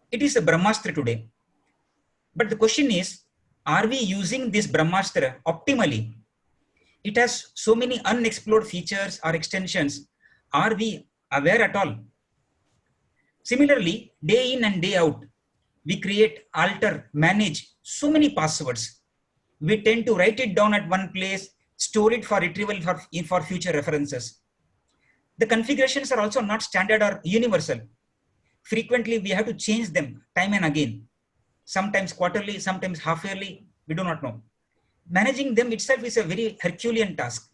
It is a Brahmastra today. But the question is, are we using this Brahmastra optimally? It has so many unexplored features or extensions. Are we aware at all? Similarly, day in and day out, we create, alter, manage so many passwords. We tend to write it down at one place, store it for retrieval for future references. The configurations are also not standard or universal. Frequently, we have to change them time and again. Sometimes quarterly, sometimes half yearly, we do not know. Managing them itself is a very Herculean task.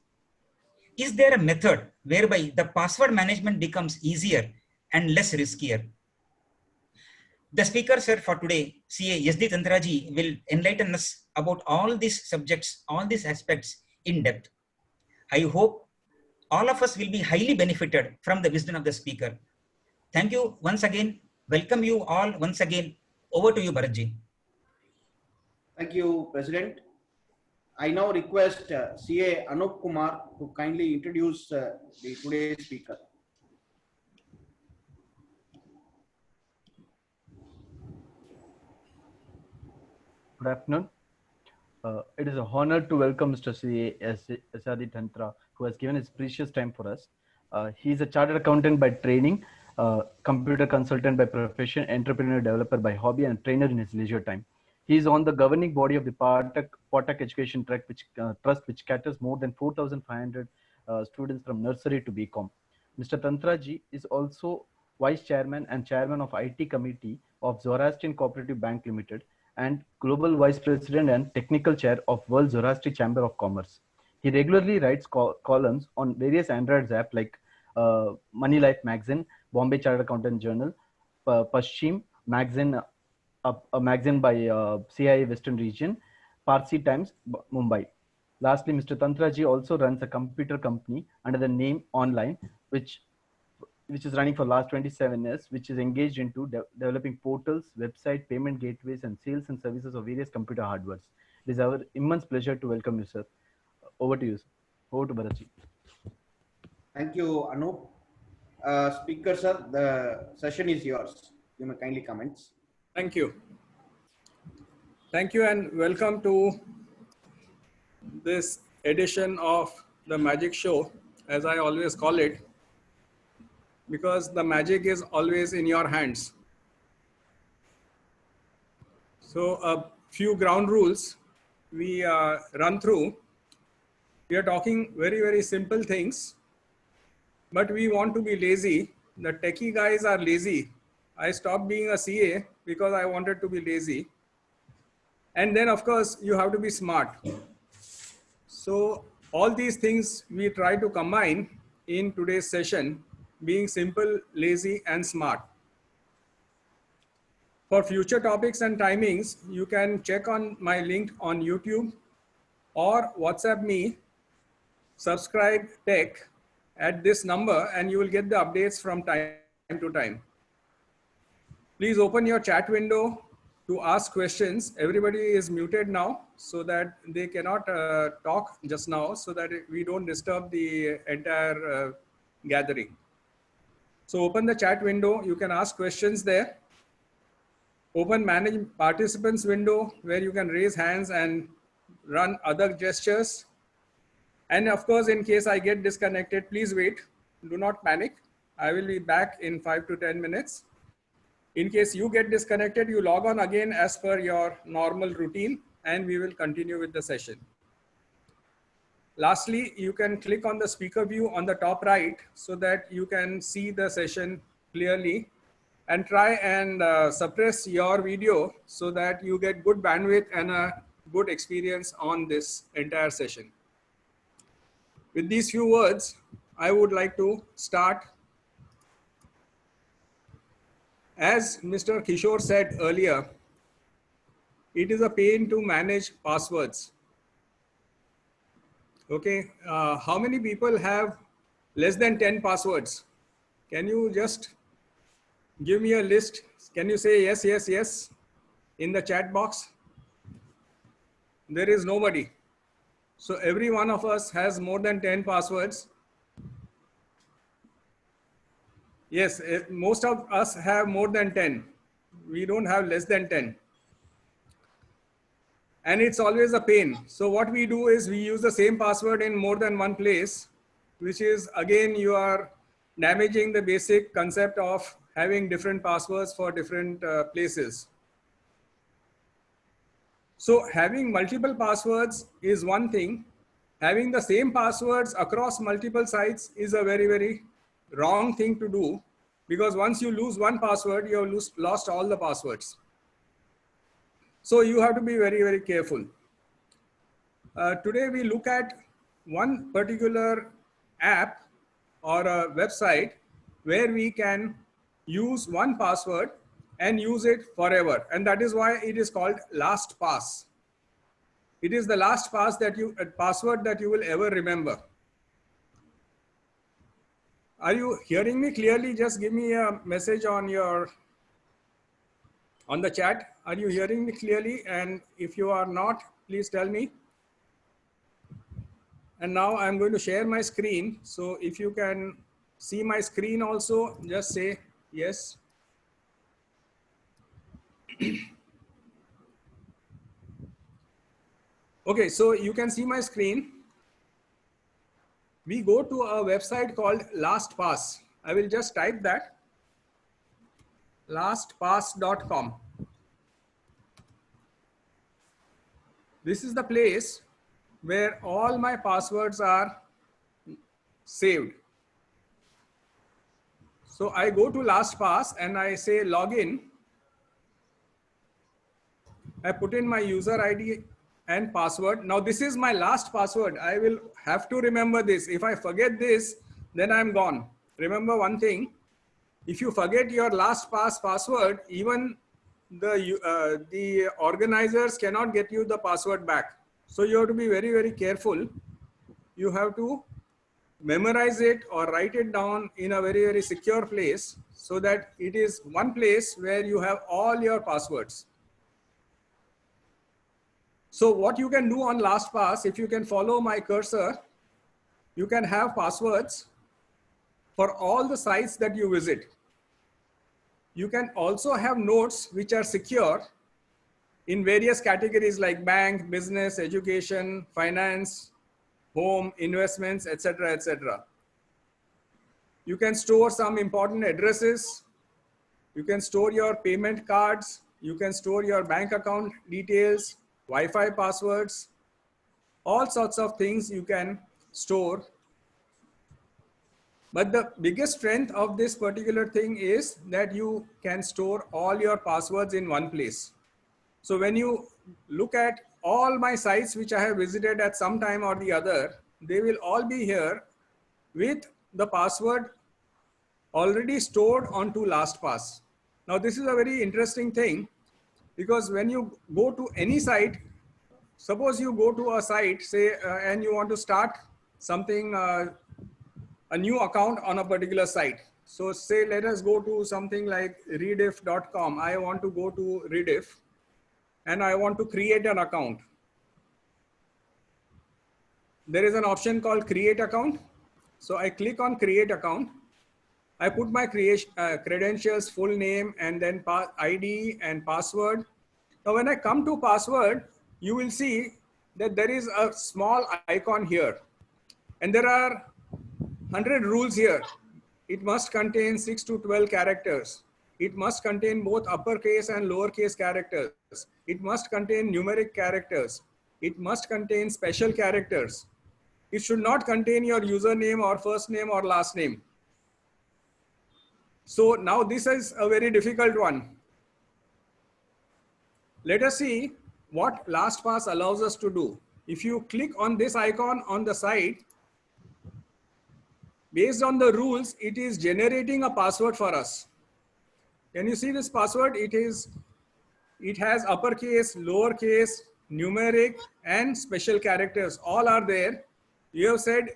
Is there a method whereby the password management becomes easier and less riskier? The speaker, sir, for today, CA SD Tantraji, will enlighten us about all these subjects, all these aspects in depth. I hope all of us will be highly benefited from the wisdom of the speaker. Thank you once again. Welcome you all once again. Over to you, Bharatji. Thank you, President. I now request CA Anup Kumar to kindly introduce the today's speaker. Good afternoon. It is an honor to welcome Mr. C. SD Tantra, who has given his precious time for us. He is a chartered accountant by training, computer consultant by profession, entrepreneur developer by hobby, and trainer in his leisure time. He is on the governing body of the Patak Education Trust, which caters more than 4,500 students from nursery to BCom. Mr. Tantraji is also Vice Chairman and Chairman of IT Committee of Zoroastrian Cooperative Bank Limited, and Global Vice President and Technical Chair of World Zoroastrian Chamber of Commerce. He regularly writes columns on various Android apps like Money Life Magazine, Bombay Chartered Accountant Journal, Paschim Magazine, a magazine by CIA Western Region, Parsi Times, Mumbai. Lastly, Mr. Tantraji also runs a computer company under the name Online, which is running for last 27 years, which is engaged into developing portals, website, payment gateways, and sales and services of various computer hardwares. It is our immense pleasure to welcome you, sir. Over to you, sir. Over to Bharatji. Thank you, Anup. Speaker, sir, the session is yours. You may kindly comments. Thank you. Thank you and welcome to this edition of the Magic Show, as I always call it, because the magic is always in your hands. So a few ground rules we run through. We are talking very, very simple things, but we want to be lazy. The techie guys are lazy. I stopped being a CA because I wanted to be lazy. And then of course you have to be smart. So all these things we try to combine in today's session, being simple, lazy, and smart. For future topics and timings, you can check on my link on YouTube or WhatsApp me, subscribe tech at this number, and you will get the updates from time to time. Please open your chat window to ask questions. Everybody is muted now so that they cannot talk just now, so that we don't disturb the entire gathering. So open the chat window, you can ask questions there. Open manage participants window where you can raise hands and run other gestures. And of course, in case I get disconnected, please wait, do not panic. I will be back in 5 to 10 minutes. In case you get disconnected, you log on again as per your normal routine, and we will continue with the session. Lastly, you can click on the speaker view on the top right so that you can see the session clearly, and try and suppress your video so that you get good bandwidth and a good experience on this entire session. With these few words, I would like to start. As Mr. Kishore said earlier, it is a pain to manage passwords. Okay, how many people have less than 10 passwords? Can you just give me a list? Can you say yes, yes, yes in the chat box? There is nobody. So every one of us has more than 10 passwords. Yes, most of us have more than 10. we don't have less than 10. And it's always a pain. So what we do is we use the same password in more than one place, which is again, you are damaging the basic concept of having different passwords for different places. So having multiple passwords is one thing. Having the same passwords across multiple sites is a very, very wrong thing to do, because once you lose one password, you have lost all the passwords. So you have to be very, very careful. Today we look at one particular app or a website where we can use one password and use it forever. And that is why it is called LastPass. It is the last password that you will ever remember. Are you hearing me clearly? Just give me a message on the chat. Are you hearing me clearly? And if you are not, please tell me. And now I'm going to share my screen. So if you can see my screen also, just say yes. Okay, so you can see my screen. We go to a website called LastPass. I will just type that, lastpass.com. This is the place where all my passwords are saved. So I go to LastPass and I say login. I put in my user ID and password. Now this is my last password. I will have to remember this. If I forget this, then I'm gone. Remember one thing, if you forget your LastPass password, even the organizers cannot get you the password back. So you have to be very, very careful. You have to memorize it or write it down in a very, very secure place so that it is one place where you have all your passwords. So what you can do on LastPass, if you can follow my cursor, you can have passwords for all the sites that you visit. You can also have notes which are secure in various categories like bank, business, education, finance, home, investments, etc., etc. You can store some important addresses. You can store your payment cards. You can store your bank account details, Wi-Fi passwords, all sorts of things you can store. But the biggest strength of this particular thing is that you can store all your passwords in one place. So when you look at all my sites which I have visited at some time or the other, they will all be here with the password already stored onto LastPass. Now this is a very interesting thing, because when you go to any site, suppose you go to a site, say, and you want to start something, a new account on a particular site. So say, let us go to something like rediff.com. I want to go to Rediff and I want to create an account. There is an option called create account. So I click on create account. I put my credentials, full name, and then ID and password. Now, when I come to password, you will see that there is a small icon here. And there are 100 rules here. It must contain 6 to 12 characters. It must contain both uppercase and lowercase characters. It must contain numeric characters. It must contain special characters. It should not contain your username or first name or last name. So now this is a very difficult one. Let us see what LastPass allows us to do. If you click on this icon on the side, based on the rules, it is generating a password for us. Can you see this password? It has uppercase, lowercase, numeric, and special characters. All are there. You have said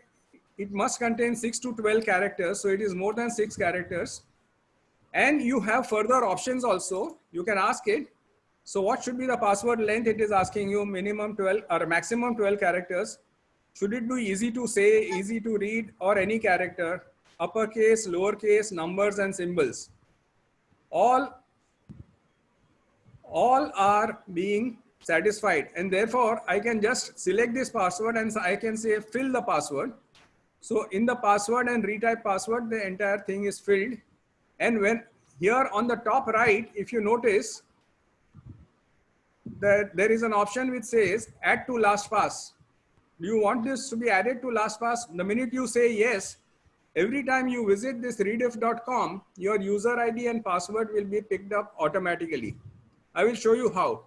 it must contain 6 to 12 characters. So it is more than 6 characters. And you have further options also. You can ask it. So what should be the password length? It is asking you minimum 12 or maximum 12 characters. Should it be easy to say, easy to read, or any character? Uppercase, lowercase, numbers, and symbols. All all are being satisfied, and therefore I can just select this password and I can say fill the password. So in the password and retype password, the entire thing is filled. And when here on the top right, if you notice that there is an option which says add to LastPass. Do you want this to be added to LastPass? The minute you say yes, every time you visit this rediff.com, your user ID and password will be picked up automatically. I will show you how.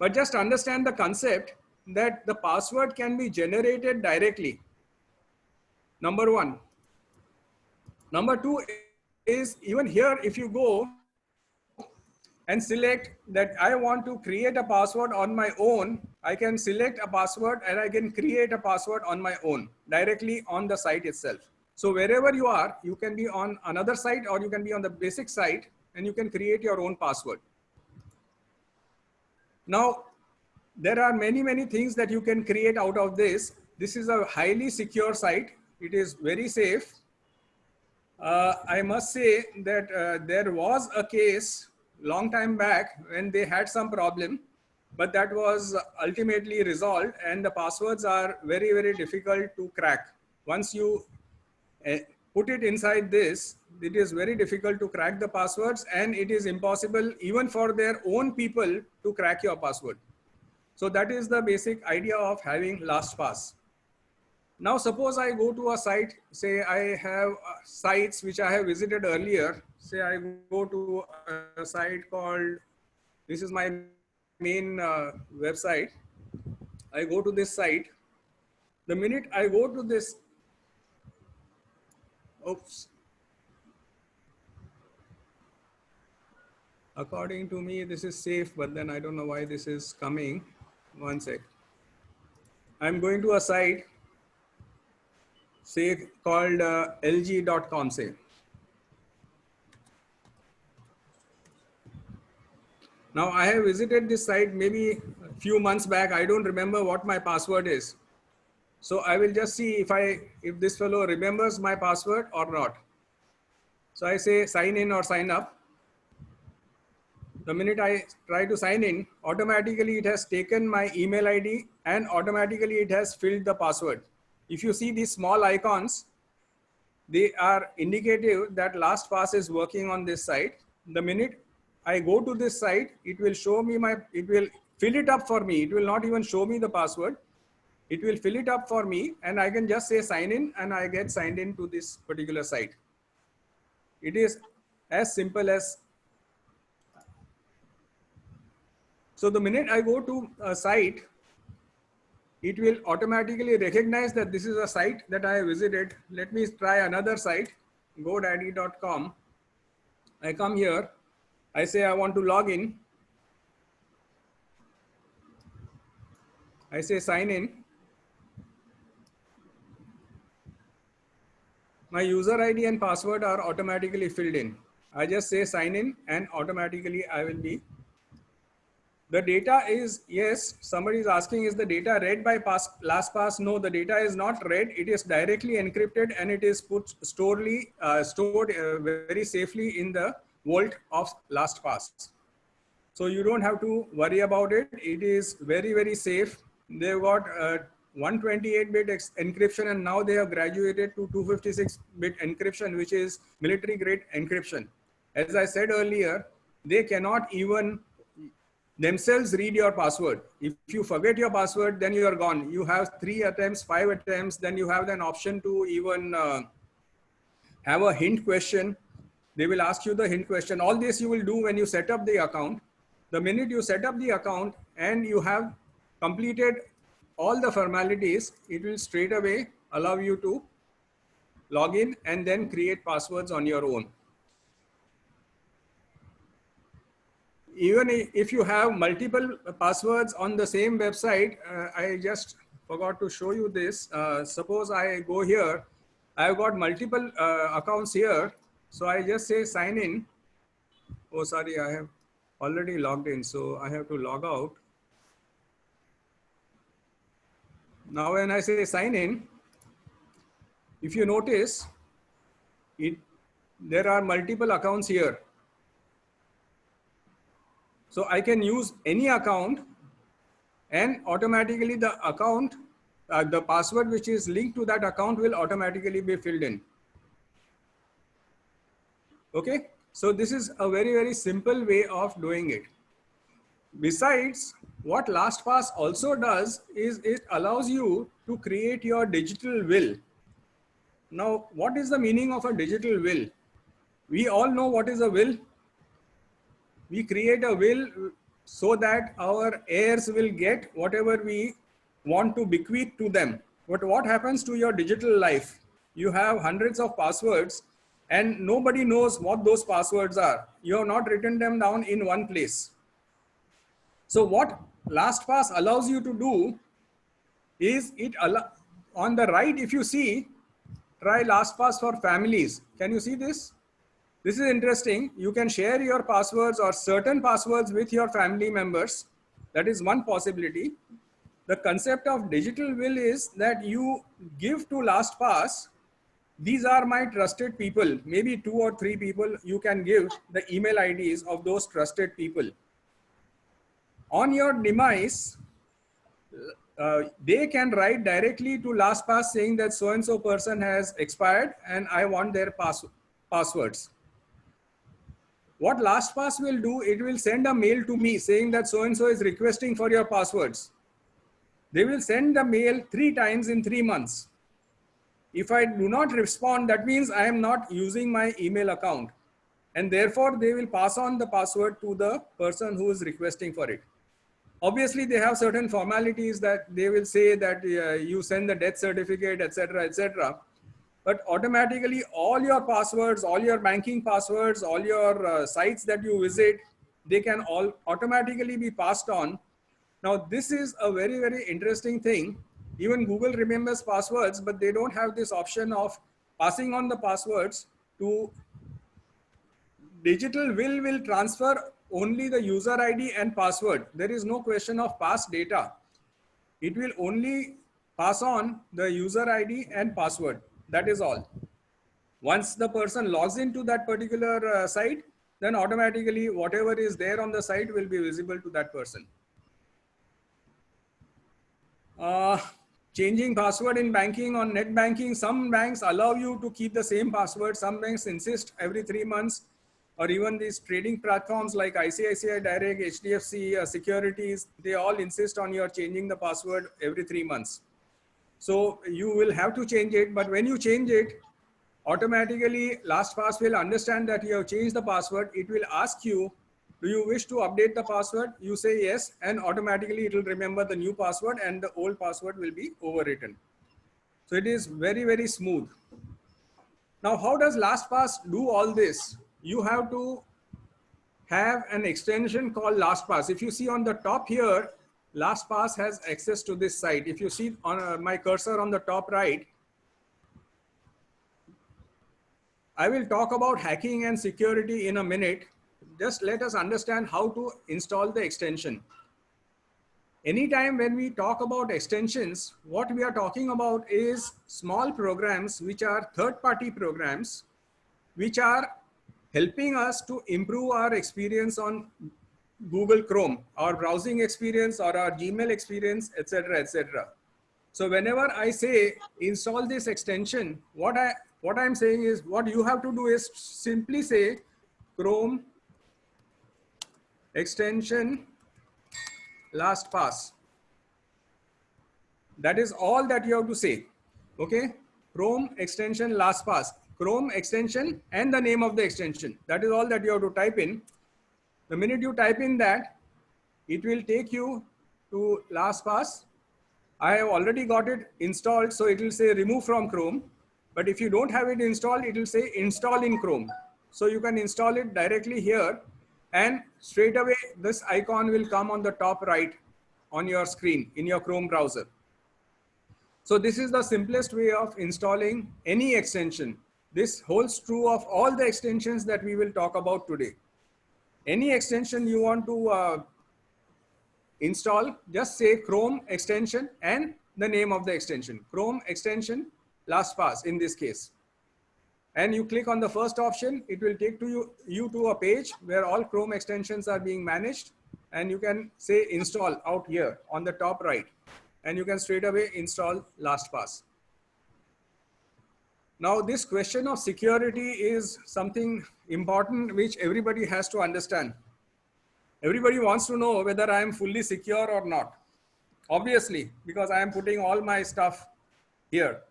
But just understand the concept that the password can be generated directly. Number one. Number two is even here, if you go and select that I want to create a password on my own, I can select a password and I can create a password on my own directly on the site itself. So wherever you are, you can be on another site or you can be on the basic site and you can create your own password. Now, there are many things that you can create out of this. This is a highly secure site. It is very safe. I must say that there was a case long time back when they had some problem, but that was ultimately resolved, and the passwords are very difficult to crack. Once you put it inside this, it is very difficult to crack the passwords, and it is impossible even for their own people to crack your password. So that is the basic idea of having LastPass. Now, suppose I go to a site, say I have sites which I have visited earlier. Say I go to a site called, this is my main website. I go to this site. The minute I go to this, oops. According to me, this is safe, but then I don't know why this is coming. One sec. I'm going to a site, say called lg.com, say. Now I have visited this site maybe a few months back. I don't remember what my password is. So I will just see if this fellow remembers my password or not. So I say sign in or sign up. The minute I try to sign in, automatically it has taken my email ID and automatically it has filled the password. If you see these small icons, they are indicative that LastPass is working on this site. The minute I go to this site, it will show me it will fill it up for me. It will not even show me the password. It will fill it up for me and I can just say sign in and I get signed in to this particular site. It is as simple as. So the minute I go to a site, it will automatically recognize that this is a site that I have visited. Let me try another site, godaddy.com. I come here, I say I want to log in. I say sign in. My user ID and password are automatically filled in. I just say sign in and automatically I will be. The data is, yes, somebody is asking, is the data read by LastPass? No, the data is not read. It is directly encrypted and it is stored very safely in the vault of LastPass. So you don't have to worry about it. It is very safe. They've got 128-bit encryption and now they have graduated to 256-bit encryption, which is military grade encryption. As I said earlier, they cannot even themselves read your password. If you forget your password, then you are gone. You have 3 attempts, 5 attempts, then you have an option to even have a hint question. They will ask you the hint question. All this you will do when you set up the account. The minute you set up the account and you have completed all the formalities, it will straight away allow you to log in and then create passwords on your own. Even if you have multiple passwords on the same website, I just forgot to show you this. Suppose I go here, I've got multiple accounts here. So I just say sign in. Oh, sorry, I have already logged in. So I have to log out. Now, when I say sign in, if you notice, there are multiple accounts here. So I can use any account and automatically the account, the password which is linked to that account will automatically be filled in. Okay, so this is a very, very simple way of doing it. Besides, what LastPass also does is it allows you to create your digital will. Now, what is the meaning of a digital will? We all know what is a will. We create a will so that our heirs will get whatever we want to bequeath to them. But what happens to your digital life? You have hundreds of passwords and nobody knows what those passwords are. You have not written them down in one place. So what LastPass allows you to do is on the right, if you see, try LastPass for families. Can you see this? This is interesting. You can share your passwords or certain passwords with your family members. That is one possibility. The concept of digital will is that you give to LastPass, these are my trusted people, maybe 2 or 3 people, you can give the email IDs of those trusted people. On your demise, they can write directly to LastPass saying that so-and-so person has expired and I want their passwords. What LastPass will do, it will send a mail to me saying that so-and-so is requesting for your passwords. They will send the mail 3 times in 3 months. If I do not respond, that means I am not using my email account. And therefore, they will pass on the password to the person who is requesting for it. Obviously, they have certain formalities that they will say that you send the death certificate, etc., etc. But automatically, all your passwords, all your banking passwords, all your sites that you visit, they can all automatically be passed on. Now, this is a very, very interesting thing. Even Google remembers passwords, but they don't have this option of passing on the passwords to digital will transfer only the user ID and password. There is no question of past data. It will only pass on the user ID and password. That is all. Once the person logs into that particular site, then automatically whatever is there on the site will be visible to that person. Changing password in banking on net banking. Some banks allow you to keep the same password. Some banks insist every 3 months, or even these trading platforms like ICICI Direct, HDFC Securities, they all insist on your changing the password every 3 months. So you will have to change it, but when you change it, automatically LastPass will understand that you have changed the password. It will ask you, do you wish to update the password? You say yes, and automatically it will remember the new password and the old password will be overwritten. So it is very, very smooth. Now, how does LastPass do all this? You have to have an extension called LastPass. If you see on the top here, LastPass has access to this site. If you see on my cursor on the top right, I will talk about hacking and security in a minute. Just let us understand how to install the extension. Anytime when we talk about extensions, what we are talking about is small programs which are third-party programs, which are helping us to improve our experience on Google Chrome, our browsing experience or our Gmail experience, etc., etc. So whenever I say install this extension, what I'm saying is what you have to do is simply say Chrome extension LastPass. That is all that you have to say. Okay, Chrome extension LastPass. Chrome extension and the name of the extension. That is all that you have to type in. The minute you type in that, it will take you to LastPass. I have already got it installed, so it will say remove from Chrome. But if you don't have it installed, it will say install in Chrome. So you can install it directly here, and straight away this icon will come on the top right on your screen in your Chrome browser. So this is the simplest way of installing any extension. This holds true of all the extensions that we will talk about today. Any extension you want to install, just say Chrome extension and the name of the extension. Chrome extension LastPass in this case. And you click on the first option, it will take you to a page where all Chrome extensions are being managed. and you can say install out here on the top right, and you can straight away install LastPass. Now, this question of security is something important which everybody has to understand. Everybody wants to know whether I am fully secure or not. Obviously, because I am putting all my stuff here.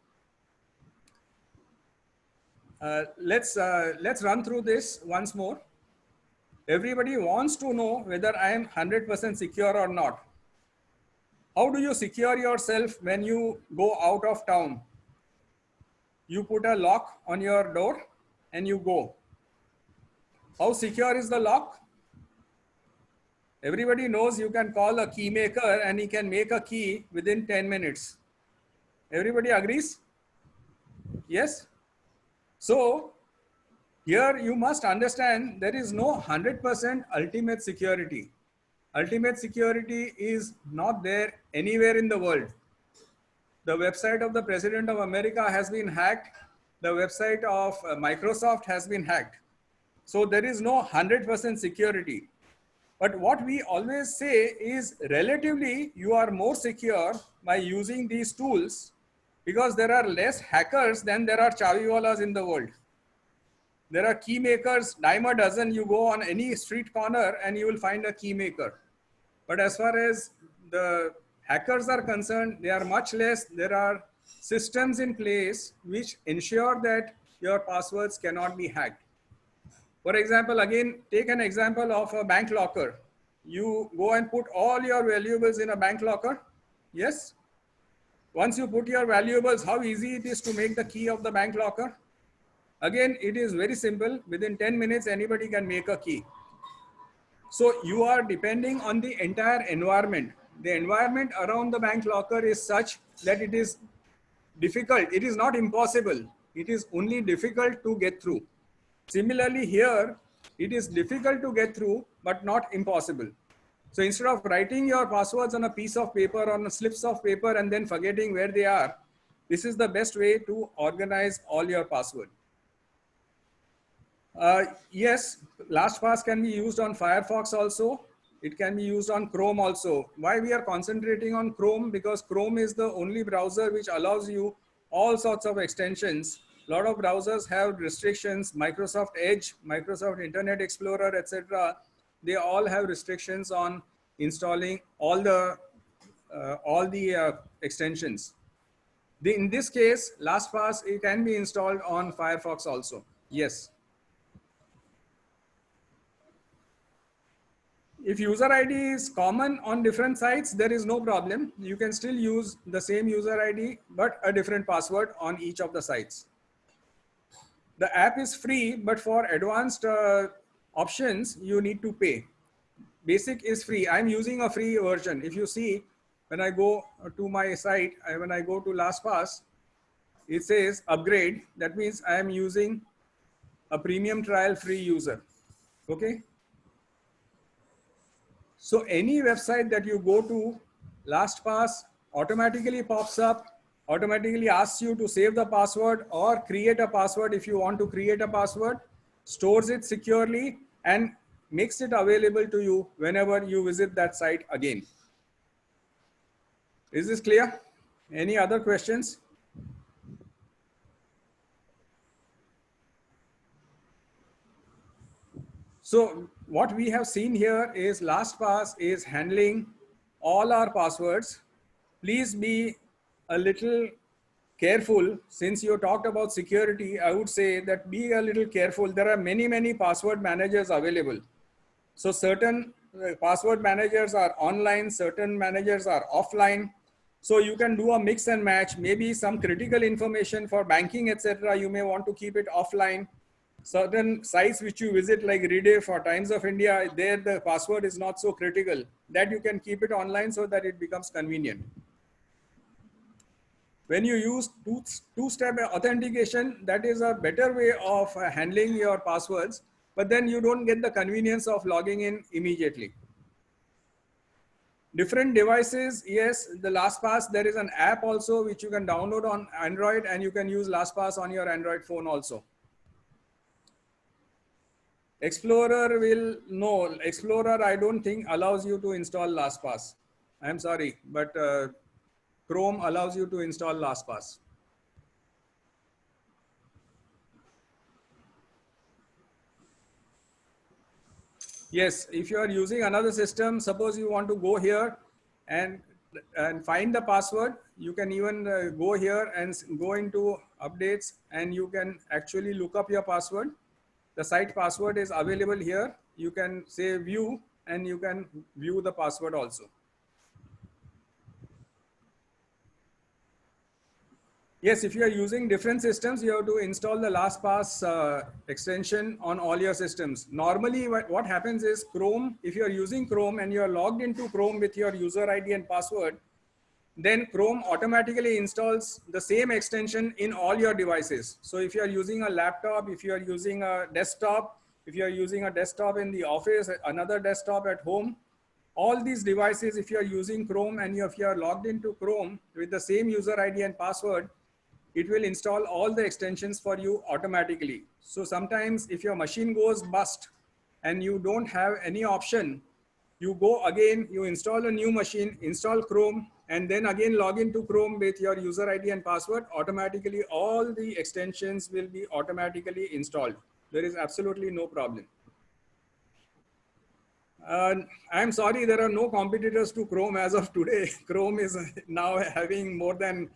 Let's run through this once more. Everybody wants to know whether I am 100% secure or not. How do you secure yourself when you go out of town? You put a lock on your door and you go. How secure is the lock? Everybody knows you can call a key maker and he can make a key within 10 minutes. Everybody agrees? Yes? So here you must understand there is no 100% ultimate security. Ultimate security is not there anywhere in the world. The website of the President of America has been hacked. The website of Microsoft has been hacked. So there is no 100% security. But what we always say is relatively you are more secure by using these tools because there are less hackers than there are chaviwalas in the world. There are key makers, dime a dozen. You go on any street corner and you will find a key maker. But as far as the hackers are concerned, they are much less. There are systems in place which ensure that your passwords cannot be hacked. For example, again, take an example of a bank locker. You go and put all your valuables in a bank locker. Yes. Once you put your valuables, how easy it is to make the key of the bank locker? Again, it is very simple. Within 10 minutes, anybody can make a key. So you are depending on the entire environment. The environment around the bank locker is such that it is difficult. It is not impossible. It is only difficult to get through. Similarly here, it is difficult to get through, but not impossible. So instead of writing your passwords on a piece of paper, on slips of paper, and then forgetting where they are, this is the best way to organize all your password. Yes, LastPass can be used on Firefox also. It can be used on Chrome also. Why we are concentrating on Chrome? Because Chrome is the only browser which allows you all sorts of extensions. A lot of browsers have restrictions. Microsoft Edge, Microsoft Internet Explorer, etc. They all have restrictions on installing all the extensions. In this case, LastPass, it can be installed on Firefox also. Yes. If user ID is common on different sites, there is no problem. You can still use the same user ID, but a different password on each of the sites. The app is free, but for advanced options, you need to pay. Basic is free. I'm using a free version. If you see, when I go to my site, when I go to LastPass, it says upgrade. That means I am using a premium trial free user. Okay. So any website that you go to, LastPass automatically pops up, automatically asks you to save the password or create a password if you want to create a password, stores it securely, and makes it available to you whenever you visit that site again. Is this clear? Any other questions? So what we have seen here is LastPass is handling all our passwords. Please be a little careful. Since you talked about security, I would say that be a little careful. There are many password managers available. So certain password managers are online, certain managers are offline. So you can do a mix and match. Maybe some critical information for banking, etc. You may want to keep it offline. Certain sites which you visit like Rediff or Times of India, there the password is not so critical. That you can keep it online so that it becomes convenient. When you use two-step authentication, that is a better way of handling your passwords, but then you don't get the convenience of logging in immediately. Different devices, yes, the LastPass, there is an app also which you can download on Android, and you can use LastPass on your Android phone also. Explorer will, no, Explorer I don't think allows you to install LastPass. I'm sorry, but Chrome allows you to install LastPass. Yes, if you are using another system, suppose you want to go here and find the password, you can even go here and go into updates and you can actually look up your password. The site password is available here. You can say view and you can view the password also. Yes, if you are using different systems, you have to install the LastPass extension on all your systems. Normally, what happens is Chrome, if you are using Chrome and you are logged into Chrome with your user ID and password, then Chrome automatically installs the same extension in all your devices. So if you are using a laptop, if you are using a desktop, if you are using a desktop in the office, another desktop at home, all these devices, if you are using Chrome and if you are logged into Chrome with the same user ID and password, it will install all the extensions for you automatically. So sometimes if your machine goes bust and you don't have any option, you go again, you install a new machine, install Chrome, and then again log into Chrome with your user ID and password. Automatically, all the extensions will be automatically installed. There is absolutely no problem. I'm sorry, there are no competitors to Chrome as of today. Chrome is now having more than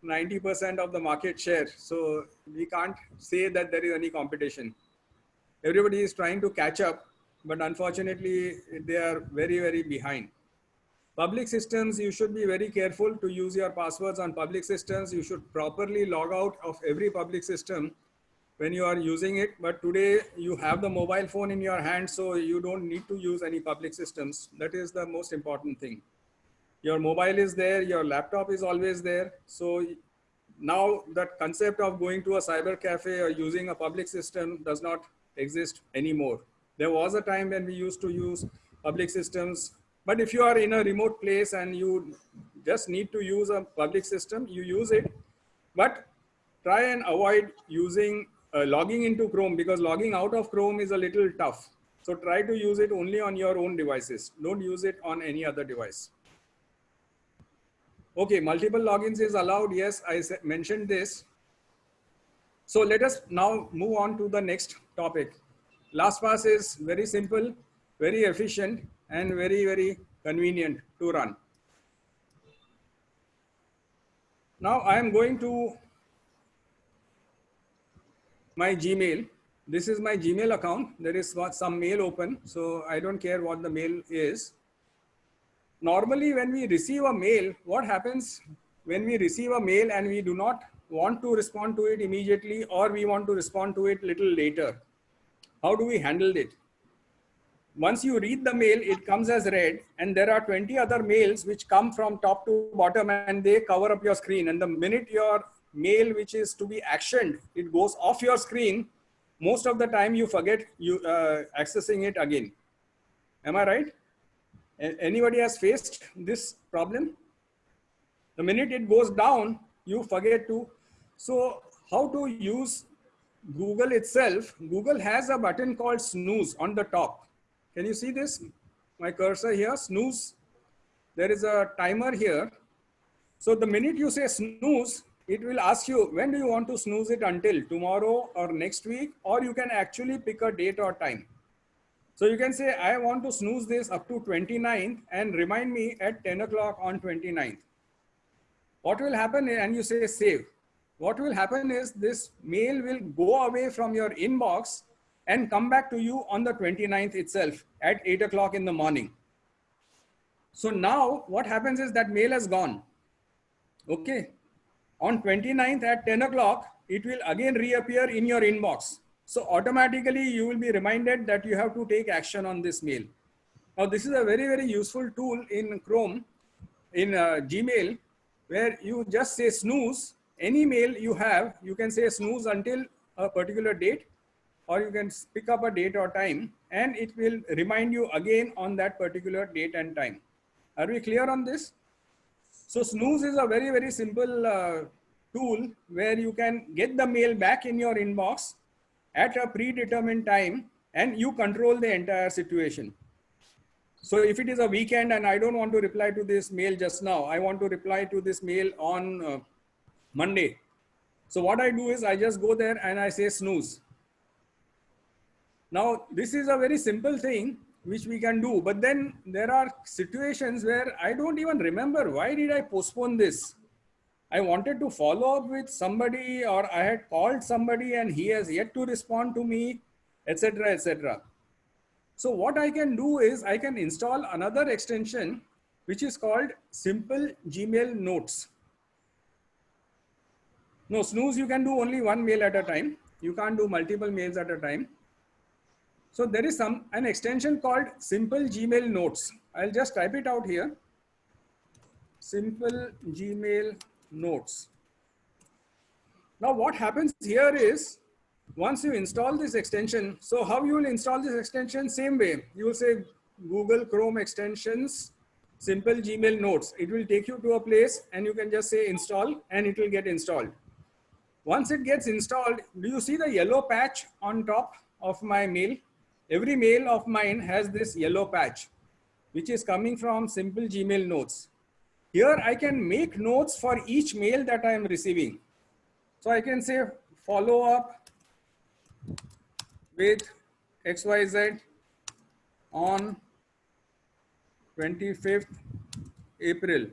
90% of the market share. So we can't say that there is any competition. Everybody is trying to catch up, but unfortunately they are very, very behind. Public systems, you should be very careful to use your passwords on public systems. You should properly log out of every public system when you are using it. But today you have the mobile phone in your hand, so you don't need to use any public systems. That is the most important thing. Your mobile is there, your laptop is always there. So now that concept of going to a cyber cafe or using a public system does not exist anymore. There was a time when we used to use public systems, but if you are in a remote place and you just need to use a public system, you use it, but try and avoid using logging into Chrome, because logging out of Chrome is a little tough. So try to use it only on your own devices. Don't use it on any other device. Okay, multiple logins is allowed. Yes, I mentioned this. So let us now move on to the next topic. LastPass is very simple, very efficient, and very, very convenient to run. Now I am going to my Gmail. This is my Gmail account. There is some mail open, so I don't care what the mail is. Normally, when we receive a mail, what happens when we receive a mail and we do not want to respond to it immediately, or we want to respond to it little later? How do we handle it? Once you read the mail, it comes as read, and there are 20 other mails which come from top to bottom and they cover up your screen. And the minute your mail, which is to be actioned, it goes off your screen, most of the time you forget accessing it again. Am I right? Anybody has faced this problem? The minute it goes down, you forget to. So how to use Google itself? Google has a button called snooze on the top. Can you see this? My cursor here, snooze. There is a timer here. So the minute you say snooze, it will ask you, when do you want to snooze it until? Tomorrow or next week? Or you can actually pick a date or time. So you can say, I want to snooze this up to 29th and remind me at 10 o'clock on 29th. What will happen, and you say save. What will happen is this mail will go away from your inbox and come back to you on the 29th itself at 8 o'clock in the morning. So now what happens is that mail has gone. Okay. On 29th at 10 o'clock, it will again reappear in your inbox. So automatically you will be reminded that you have to take action on this mail. Now this is a very, very useful tool in Chrome, in Gmail, where you just say snooze. Any mail you have, you can say snooze until a particular date, or you can pick up a date or time, and it will remind you again on that particular date and time. Are we clear on this? So snooze is a very, very simple tool where you can get the mail back in your inbox at a predetermined time, and you control the entire situation. So if it is a weekend and I don't want to reply to this mail just now, I want to reply to this mail on Monday. So what I do is I just go there and I say snooze. Now, this is a very simple thing which we can do, but then there are situations where I don't even remember why did I postpone this. I wanted to follow up with somebody, or I had called somebody and he has yet to respond to me, etc., etc. So what I can do is I can install another extension which is called Simple Gmail Notes. No, snooze, you can do only one mail at a time. You can't do multiple mails at a time. So there is an extension called Simple Gmail Notes. I'll just type it out here. Simple Gmail Notes. Now what happens here is, once you install this extension, so how you will install this extension? Same way. You will say Google Chrome extensions, Simple Gmail Notes. It will take you to a place and you can just say install and it will get installed. Once it gets installed, do you see the yellow patch on top of my mail? Every mail of mine has this yellow patch, which is coming from Simple Gmail Notes. Here I can make notes for each mail that I am receiving. So I can say follow up with XYZ on 25th April.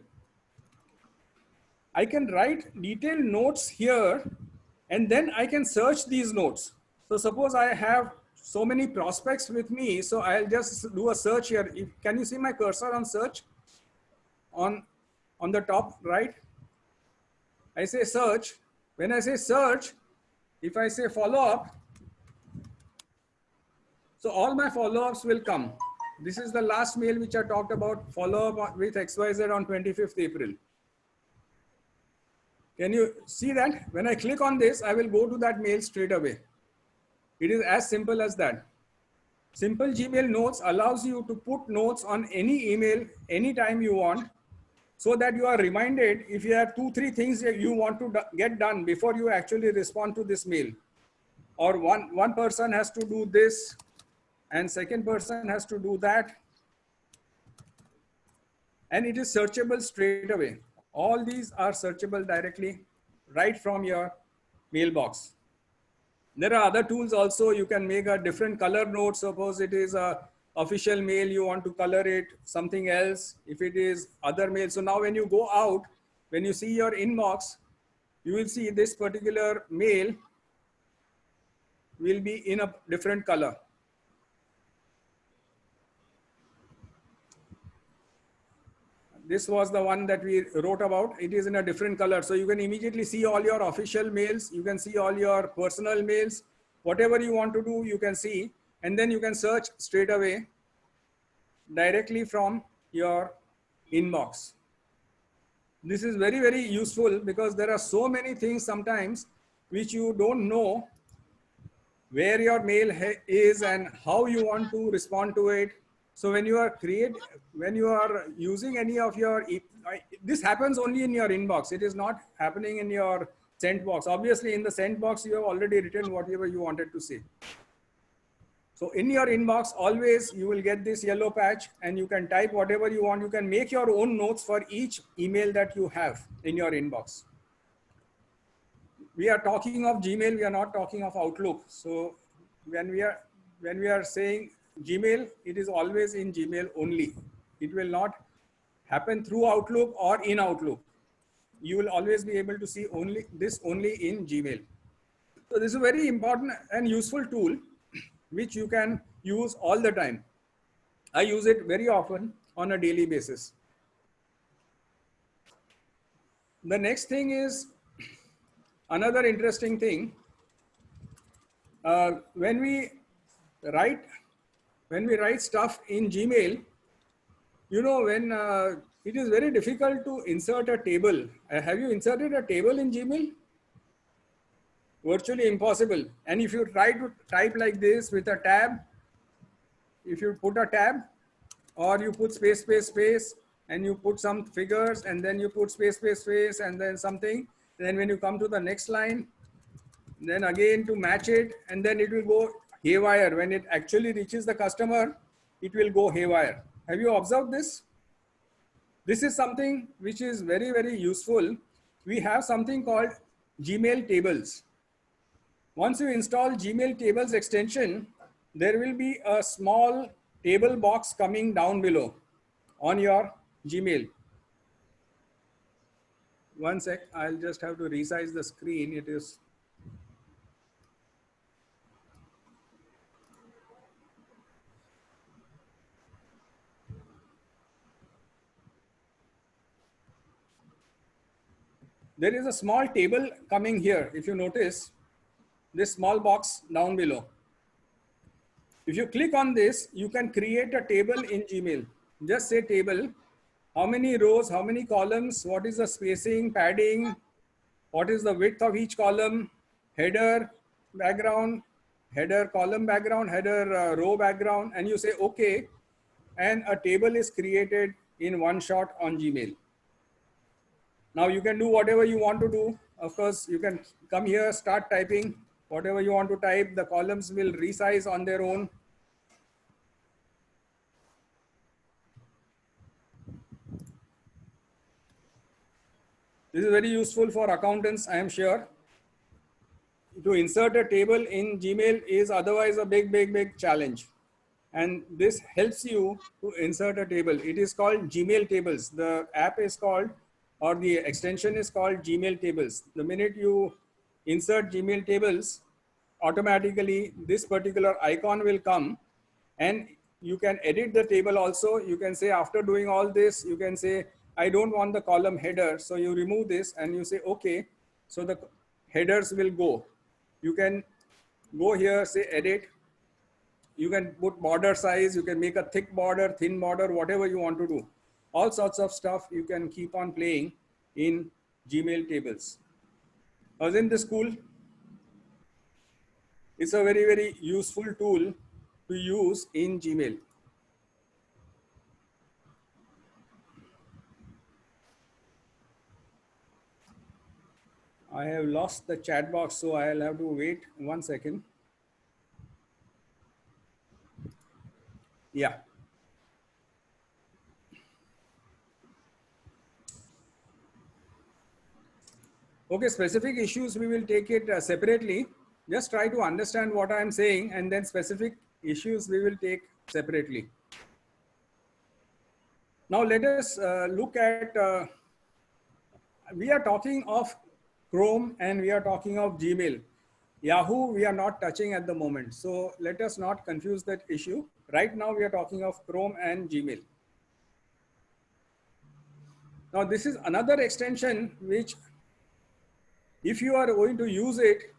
I can write detailed notes here and then I can search these notes. So suppose I have so many prospects with me, so I'll just do a search here. Can you see my cursor on search? On the top right, I say search. When I say search, if I say follow up, so all my follow-ups will come. This is the last mail which I talked about, follow up with XYZ on 25th April. Can you see that? When I click on this, I will go to that mail straight away. It is as simple as that. Simple Gmail Notes allows you to put notes on any email anytime you want, so that you are reminded if you have 2-3 things that you want to get done before you actually respond to this mail. Or one person has to do this and second person has to do that. And it is searchable straight away. All these are searchable directly right from your mailbox. There are other tools also. You can make a different color note. Suppose it is a official mail, you want to color it something else. If it is other mail. So now when you go out, when you see your inbox, you will see this particular mail will be in a different color. This was the one that we wrote about. It is in a different color. So you can immediately see all your official mails. You can see all your personal mails. Whatever you want to do, you can see. And then you can search straight away directly from your inbox. This is very, very useful because there are so many things sometimes which you don't know where your mail is and how you want to respond to it. So when you are using any of your, this happens only in your inbox. It is not happening in your sent box. Obviously in the sent box, you have already written whatever you wanted to say. So in your inbox, always you will get this yellow patch and you can type whatever you want. You can make your own notes for each email that you have in your inbox. We are talking of Gmail, we are not talking of Outlook. So when we are saying Gmail, it is always in Gmail only. It will not happen through Outlook or in Outlook. You will always be able to see only in Gmail. So this is a very important and useful tool which you can use all the time. I use it very often on a daily basis. The next thing is another interesting thing. When we write stuff in Gmail, you know, when it is very difficult to insert a table. Have you inserted a table in Gmail? Virtually impossible. And if you try to type like this with a tab, if you put a tab or you put space, space, space, and you put some figures and then you put space, space, space, and then something, then when you come to the next line, then again to match it, and then it will go, haywire. When it actually reaches the customer, it will go haywire. Have you observed this? This is something which is very, very useful. We have something called Gmail tables. Once you install Gmail tables extension, there will be a small table box coming down below on your Gmail. One sec, I'll just have to resize the screen. It is. There is a small table coming here. If you notice this small box down below. If you click on this, you can create a table in Gmail. Just say table, how many rows, how many columns, what is the spacing, padding, what is the width of each column, header, background, header, column background, header, row background, and you say okay, and a table is created in one shot on Gmail. Now you can do whatever you want to do. Of course, you can come here, start typing whatever you want to type. The columns will resize on their own. This is very useful for accountants, I am sure. To insert a table in Gmail is otherwise a big challenge. And this helps you to insert a table. It is called Gmail tables. The app is called, or the extension is called Gmail tables. The minute you insert Gmail tables, automatically this particular icon will come, and you can edit the table also. You can say, after doing all this, you can say, I don't want the column header. So you remove this and you say, okay. So the headers will go. You can go here, say edit. You can put border size. You can make a thick border, thin border, whatever you want to do. All sorts of stuff you can keep on playing in Gmail tables. I was in the school. It's a very useful tool to use in Gmail. I have lost the chat box, so I'll have to wait 1 second. Yeah. Okay, specific issues, we will take it separately. Just try to understand what I'm saying, and then specific issues we will take separately. Now let us look at, we are talking of Chrome and we are talking of Gmail. Yahoo, we are not touching at the moment. So let us not confuse that issue. Right now we are talking of Chrome and Gmail. Now this is another extension which, if you are going to use it,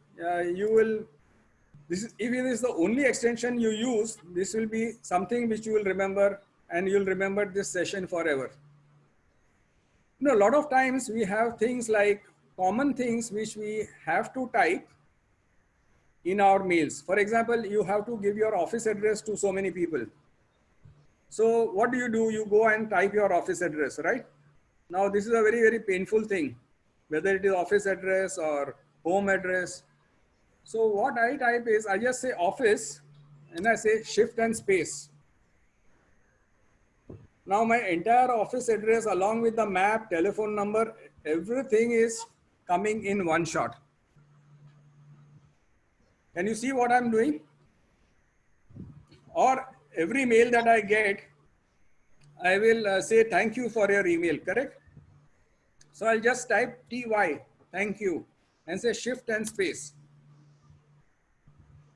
you will, if it is the only extension you use, this will be something which you will remember, and you'll remember this session forever. You know, a lot of times we have things like common things which we have to type in our mails. For example, you have to give your office address to so many people. So what do? You go and type your office address, right? Now this is a very painful thing, whether it is office address or home address. So what I type is, I just say office and I say shift and space. Now my entire office address along with the map, telephone number, everything is coming in one shot. Can you see what I'm doing? Or every mail that I get, I will say thank you for your email, correct? So I'll just type TY, thank you, and say shift and space.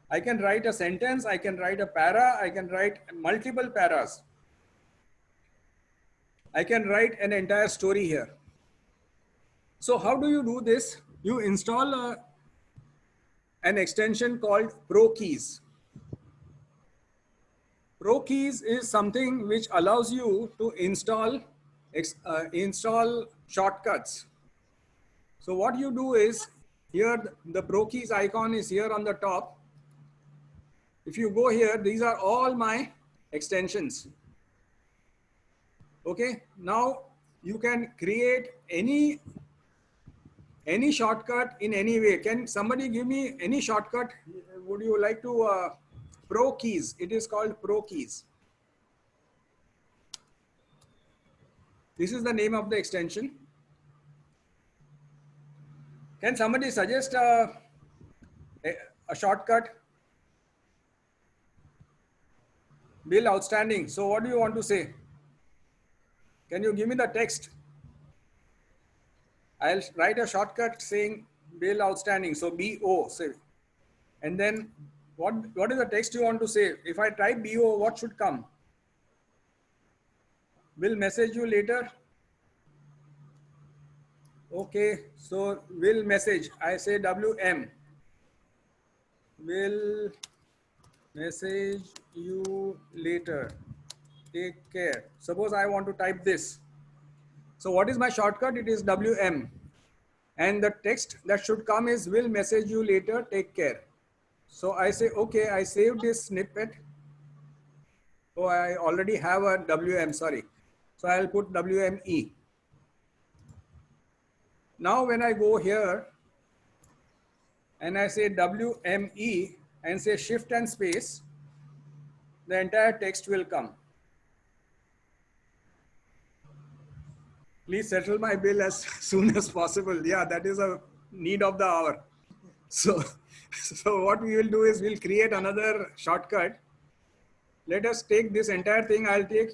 I can write a sentence, I can write a para, I can write multiple paras. I can write an entire story here. So how do you do this? You install an extension called ProKeys. ProKeys is something which allows you to install shortcuts. So what you do is, here the ProKeys icon is here on the top. If you go here, these are all my extensions. Okay, now you can create any shortcut in any way. Can somebody give me any shortcut? Would you like to Pro Keys. It is called Pro Keys. This is the name of the extension. Can somebody suggest a shortcut? Bill outstanding. So what do you want to say? Can you give me the text? I'll write a shortcut saying bill outstanding. So BO, say. And then what is the text you want to say? If I type BO, what should come? Will message you later. Okay, so will message. I say WM. Will message you later. Take care. Suppose I want to type this. So what is my shortcut? It is WM. And the text that should come is will message you later. Take care. So I say, okay, I saved this snippet. Oh, I already have a WM, sorry. So I'll put WME. Now when I go here and I say WME and say shift and space, the entire text will come. Please settle my bill as soon as possible. Yeah, that is a need of the hour. So what we will do is we'll create another shortcut. Let us take this entire thing. I'll take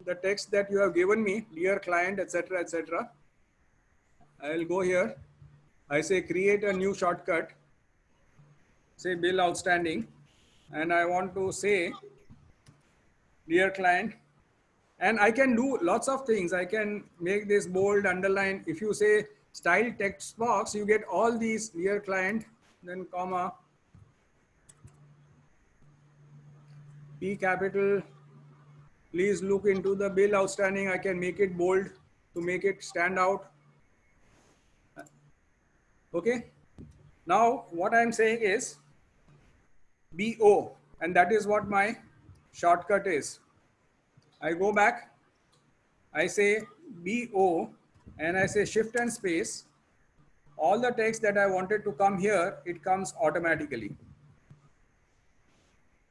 the text that you have given me, dear client, etc., etc. I'll go here. I say create a new shortcut. Say bill outstanding. And I want to say, dear client. And I can do lots of things. I can make this bold, underline. If you say style text box, you get all these, dear client, then comma, P capital. Please look into the bill outstanding. I can make it bold to make it stand out. Okay. Now what I'm saying is BO, and that is what my shortcut is. I go back, I say BO, and I say shift and space. All the text that I wanted to come here, it comes automatically.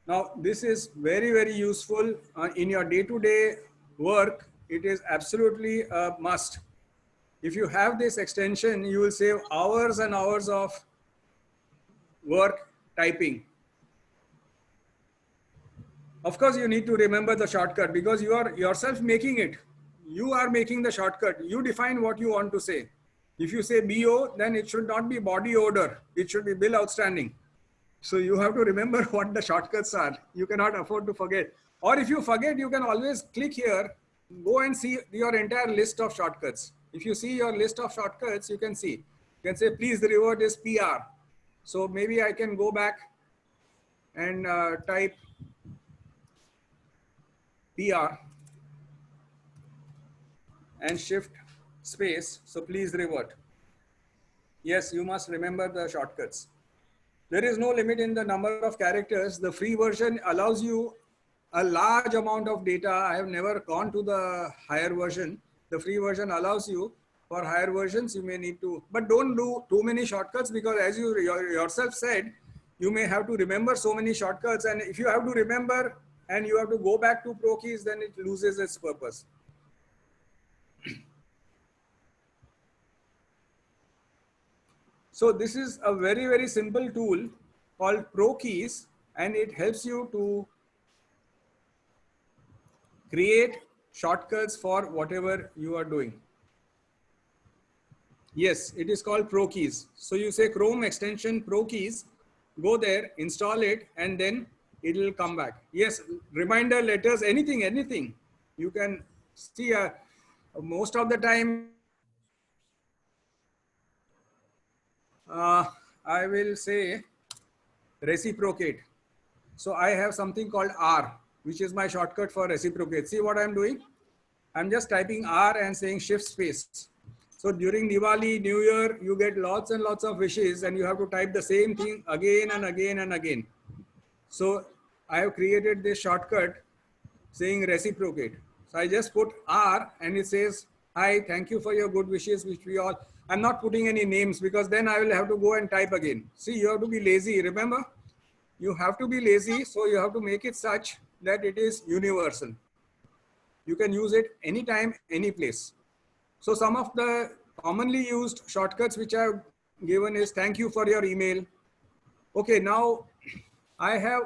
Now, this is very, very useful in your day-to-day work. It is absolutely a must. If you have this extension, you will save hours and hours of work typing. Of course, you need to remember the shortcut because you are yourself making it. You are making the shortcut. You define what you want to say. If you say BO, then it should not be body order. It should be bill outstanding. So you have to remember what the shortcuts are. You cannot afford to forget. Or if you forget, you can always click here, go and see your entire list of shortcuts. If you see your list of shortcuts, you can see. You can say, please revert is PR. So maybe I can go back and type PR and shift space. So please revert. Yes, you must remember the shortcuts. There is no limit in the number of characters. The free version allows you a large amount of data. I have never gone to the higher version. The free version allows you for higher versions. You may need to, but don't do too many shortcuts because as you yourself said, you may have to remember so many shortcuts. And if you have to remember and you have to go back to Pro Keys, then it loses its purpose. So this is a very, very simple tool called Pro Keys, and it helps you to create shortcuts for whatever you are doing. Yes, it is called Pro Keys. So you say Chrome extension Pro Keys, go there, install it, and then it will come back. Yes, reminder letters, anything. You can see most of the time, I will say reciprocate. So I have something called R, which is my shortcut for reciprocate. See what I'm doing? I'm just typing R and saying shift space. So during Diwali, New Year, you get lots and lots of wishes and you have to type the same thing again and again and again. So I have created this shortcut saying reciprocate. So I just put R and it says, hi, thank you for your good wishes, which we all, I'm not putting any names because then I will have to go and type again. See, you have to be lazy. Remember, you have to be lazy. So you have to make it such that it is universal. You can use it anytime, any place. So some of the commonly used shortcuts which I've given is thank you for your email. Okay, now I have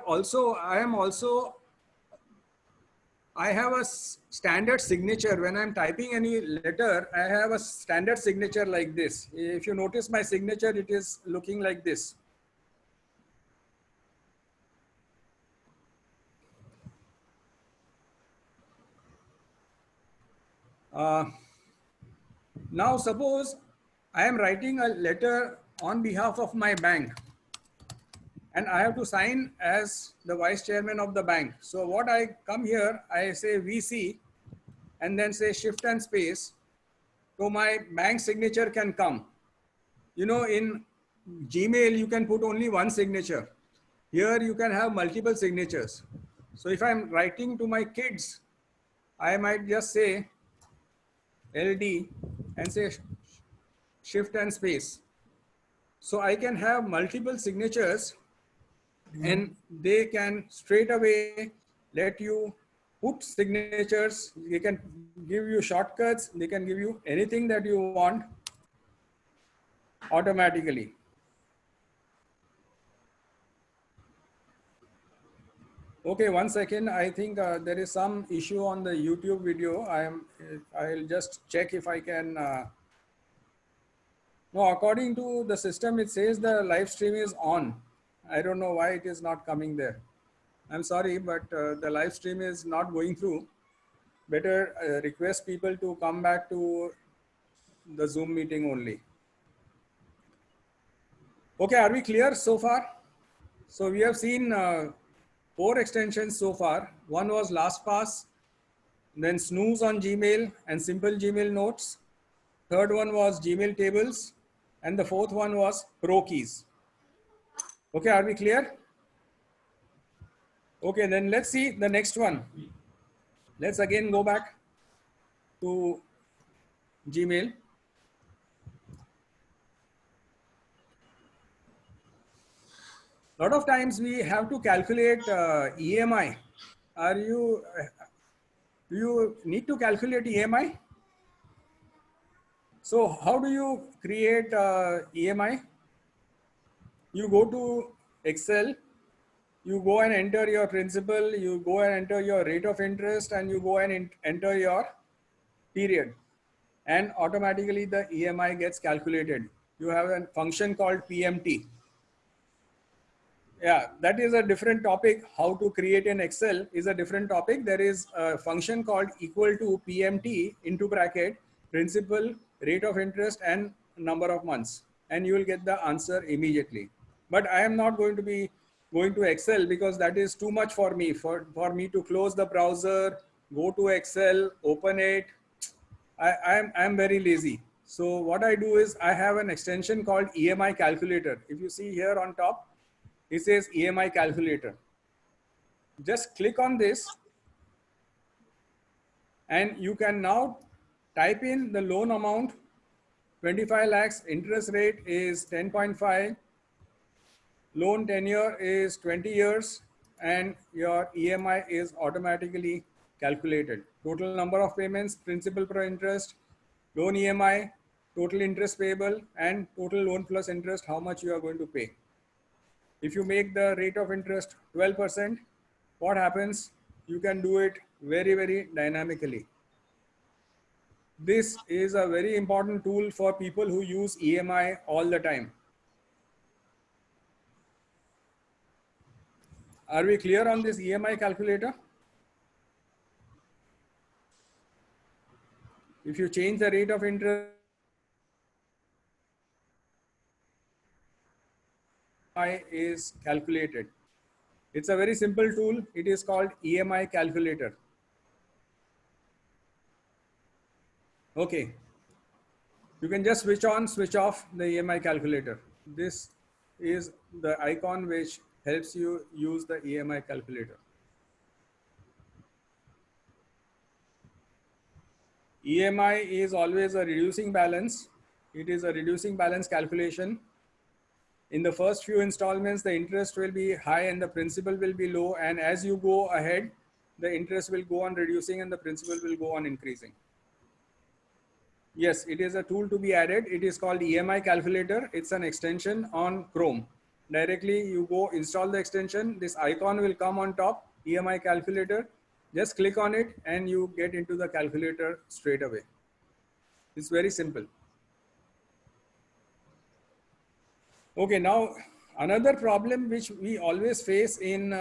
I have a standard signature. When I'm typing any letter, I have a standard signature like this. If you notice my signature, it is looking like this. Now suppose I am writing a letter on behalf of my bank and I have to sign as the vice chairman of the bank. So what I come here, I say VC and then say shift and space. So my bank signature can come. You know, in Gmail, you can put only one signature. Here you can have multiple signatures. So if I'm writing to my kids, I might just say LD and say shift and space. So I can have multiple signatures and they can straight away let you put signatures. They can give you shortcuts. They can give you anything that you want automatically. Okay, 1 second. I think there is some issue on the YouTube video. I'll just check if I can. No, according to the system, it says the live stream is on. I don't know why it is not coming there. I'm sorry, but the live stream is not going through. Better request people to come back to the Zoom meeting only. Okay, are we clear so far? So we have seen 4 extensions so far. One was LastPass, then Snooze on Gmail and Simple Gmail Notes. Third one was Gmail Tables. And the fourth one was ProKeys. Okay, are we clear? Okay, then let's see the next one. Let's again go back to Gmail. A lot of times we have to calculate EMI. Do you need to calculate EMI? So how do you create EMI? You go to Excel, you go and enter your principal, you go and enter your rate of interest, and you go and enter your period. And automatically the EMI gets calculated. You have a function called PMT. Yeah, that is a different topic. How to create an Excel is a different topic. There is a function called equal to PMT into bracket, principal, rate of interest, and number of months. And you will get the answer immediately. But I am not going to be going to Excel because that is too much for me. For me to close the browser, go to Excel, open it. I'm very lazy. So what I do is I have an extension called EMI calculator. If you see here on top, it says EMI calculator. Just click on this and you can now type in the loan amount, 25 lakhs, interest rate is 10.5, loan tenure is 20 years, and your EMI is automatically calculated. Total number of payments, principal per interest, loan EMI, total interest payable, and total loan plus interest, how much you are going to pay. If you make the rate of interest 12%, what happens? You can do it very, very dynamically. This is a very important tool for people who use EMI all the time. Are we clear on this EMI calculator? If you change the rate of interest, is calculated. It's a very simple tool. It is called EMI calculator. Okay. You can just switch on, switch off the EMI calculator. This is the icon which helps you use the EMI calculator. EMI is always a reducing balance. It is a reducing balance calculation. in the first few installments, the interest will be high and the principal will be low. And as you go ahead, the interest will go on reducing and the principal will go on increasing. Yes, it is a tool to be added. It is called EMI calculator. It's an extension on Chrome. Directly you go install the extension. This icon will come on top, EMI calculator. Just click on it and you get into the calculator straight away. It's very simple. Okay, now another problem which we always face in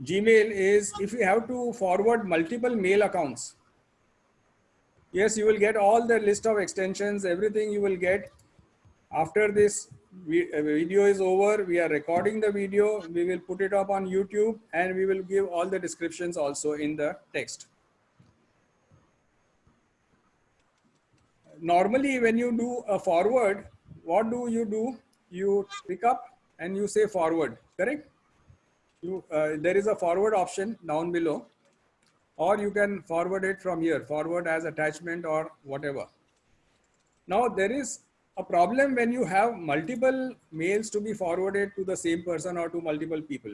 Gmail is if you have to forward multiple mail accounts. Yes, you will get all the list of extensions, everything you will get. After this video is over, we are recording the video, we will put it up on YouTube and we will give all the descriptions also in the text. Normally, when you do a forward, what do? You pick up and you say forward, correct? There is a forward option down below, or you can forward it from here, forward as attachment or whatever. Now there is a problem when you have multiple mails to be forwarded to the same person or to multiple people.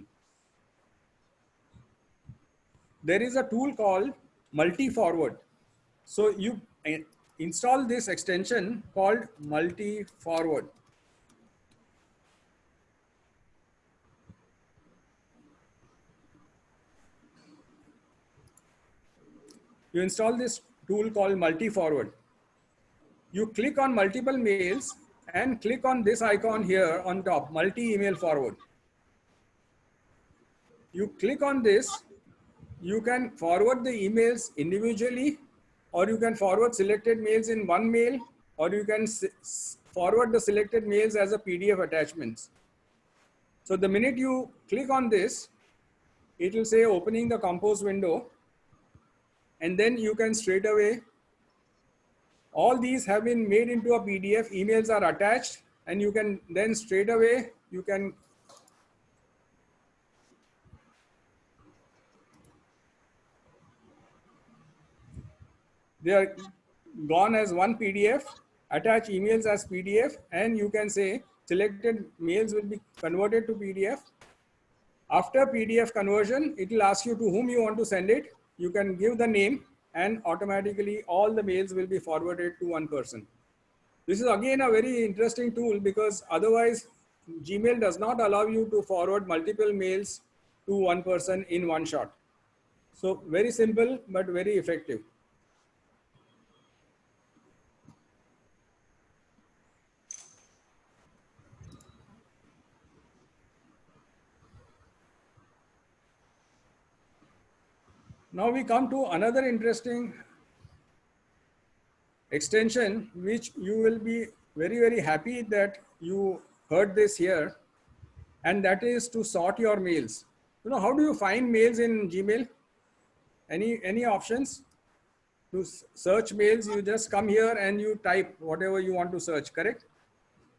There is a tool called multi-forward. So you install this extension called multi-forward. You install this tool called multi-forward. You click on multiple mails and click on this icon here on top, multi-email forward. You click on this, you can forward the emails individually, or you can forward selected mails in one mail, or you can forward the selected mails as a PDF attachments. So the minute you click on this, it will say opening the Compose window, and then you can straight away, all these have been made into a PDF, emails are attached, and you can then straight away, you can they are gone as one PDF, attach emails as PDF, and you can say selected mails will be converted to PDF. After PDF conversion, it will ask you to whom you want to send it. You can give the name and automatically all the mails will be forwarded to one person. This is again a very interesting tool because otherwise Gmail does not allow you to forward multiple mails to one person in one shot. So very simple, but very effective. Now we come to another interesting extension, which you will be very, very happy that you heard this here. And that is to sort your mails. You know, how do you find mails in Gmail? Any options? To search mails, you just come here and you type whatever you want to search, correct?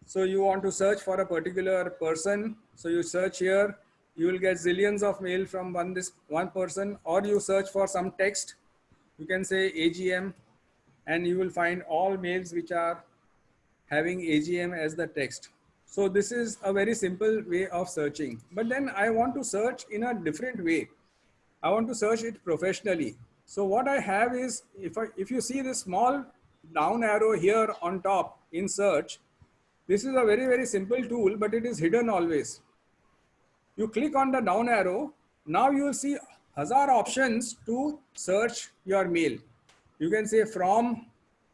So you want to search for a particular person. So you search here. You will get zillions of mail from one person, or you search for some text. You can say AGM and you will find all mails which are having AGM as the text. So this is a very simple way of searching. But then I want to search in a different way. I want to search it professionally. So what I have is, if you see this small down arrow here on top in search, this is a very, very simple tool, but it is hidden always. You click on the down arrow. Now you will see hazard options to search your mail. You can say from,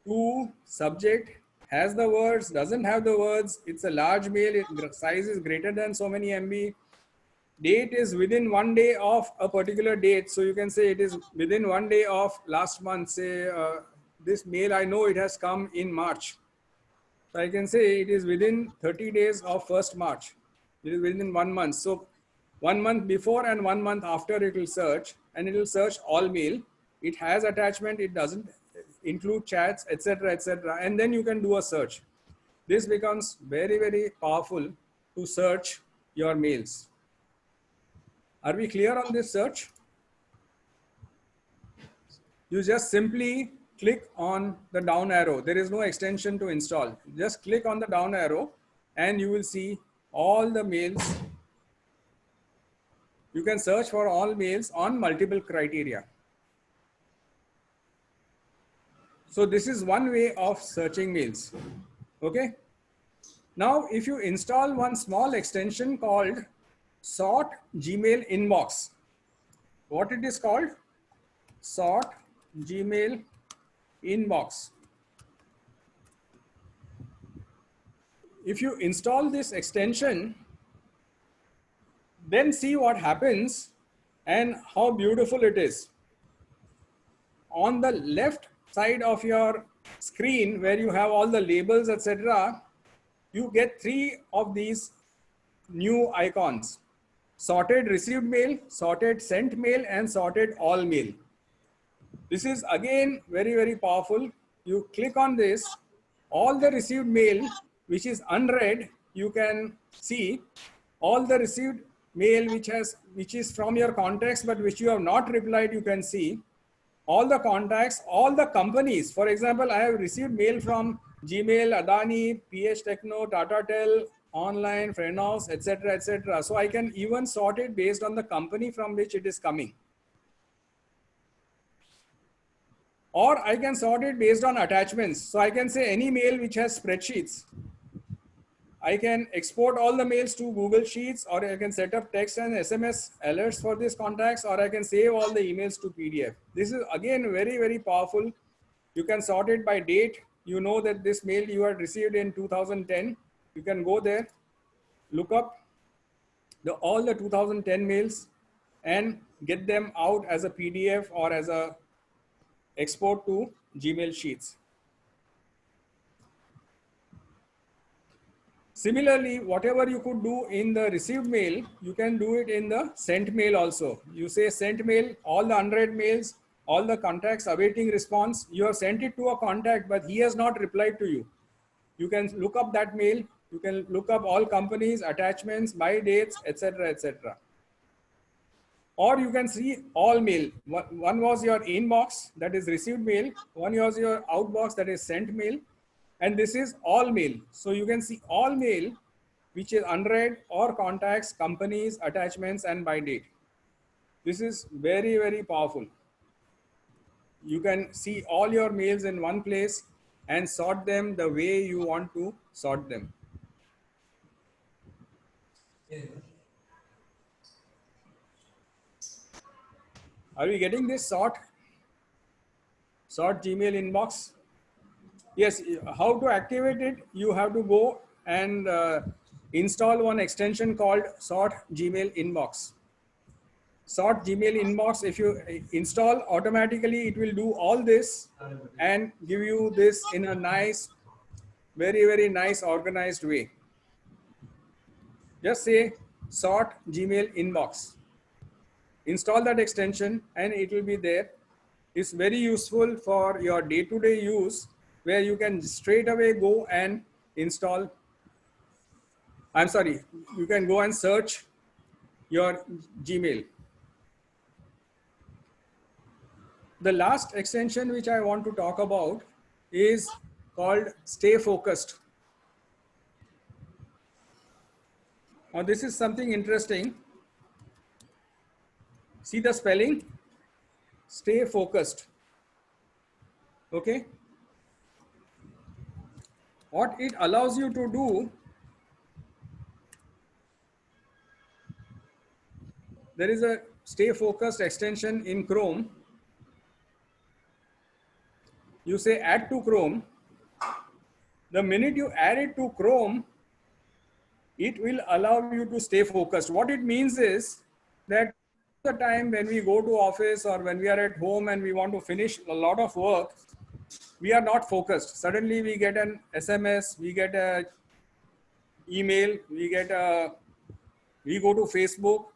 to, subject, has the words, doesn't have the words, it's a large mail, size is greater than so many MB. Date is within 1 day of a particular date. So you can say it is within 1 day of last month. Say this mail, I know it has come in March. So I can say it is within 30 days of 1st March. It is within 1 month. So 1 month before and 1 month after it will search, and it will search all mail. It has attachment, it doesn't include chats, etc., etc. And then you can do a search. This becomes very, very powerful to search your mails. Are we clear on this search? You just simply click on the down arrow. There is no extension to install. Just click on the down arrow and you will see all the mails. You can search for all mails on multiple criteria. So this is one way of searching mails. Okay. Now, if you install one small extension called Sort Gmail Inbox, what it is called? Sort Gmail Inbox. If you install this extension, then see what happens and how beautiful it is. On the left side of your screen, where you have all the labels, etc., you get 3 of these new icons: sorted received mail, sorted sent mail, and sorted all mail. This is again very, very powerful. You click on this, all the received mail which is unread, you can see all the received mail which is from your contacts but which you have not replied, you can see all the contacts, all the companies. For example, I have received mail from Gmail, Adani, PH Techno, Tata Tel, Online, Frenos, etc., etc. So I can even sort it based on the company from which it is coming. Or I can sort it based on attachments. So I can say any mail which has spreadsheets. I can export all the mails to Google Sheets, or I can set up text and SMS alerts for these contacts, or I can save all the emails to PDF. This is again very, very powerful. You can sort it by date. You know that this mail you had received in 2010. You can go there, look up all the 2010 mails and get them out as a PDF or as a export to Gmail Sheets. Similarly, whatever you could do in the received mail, you can do it in the sent mail also. You say sent mail, all the unread mails, all the contacts awaiting response. You have sent it to a contact, but he has not replied to you. You can look up that mail. You can look up all companies, attachments, by dates, etc., etc. Or you can see all mail. One was your inbox, that is received mail. One was your outbox, that is sent mail. And this is all mail. So you can see all mail, which is unread, or contacts, companies, attachments, and by date. This is very, very powerful. You can see all your mails in one place and sort them the way you want to sort them. Are we getting this sort Gmail inbox? Yes, how to activate it? You have to go and install one extension called Sort Gmail Inbox. Sort Gmail Inbox, if you install, automatically it will do all this and give you this in a nice, very, very nice organized way. Just say Sort Gmail Inbox. Install that extension and it will be there. It's very useful for your day-to-day use, where you can straight away go and install. You can go and search your Gmail. The last extension which I want to talk about is called Stay Focused. Now this is something interesting. See the spelling? Stay focused. Okay. What it allows you to do, there is a Stay Focused extension in Chrome. You say add to Chrome. The minute you add it to Chrome, it will allow you to stay focused. What it means is that the time when we go to office or when we are at home and we want to finish a lot of work, we are not focused. Suddenly we get an SMS, we get a email, we go to Facebook,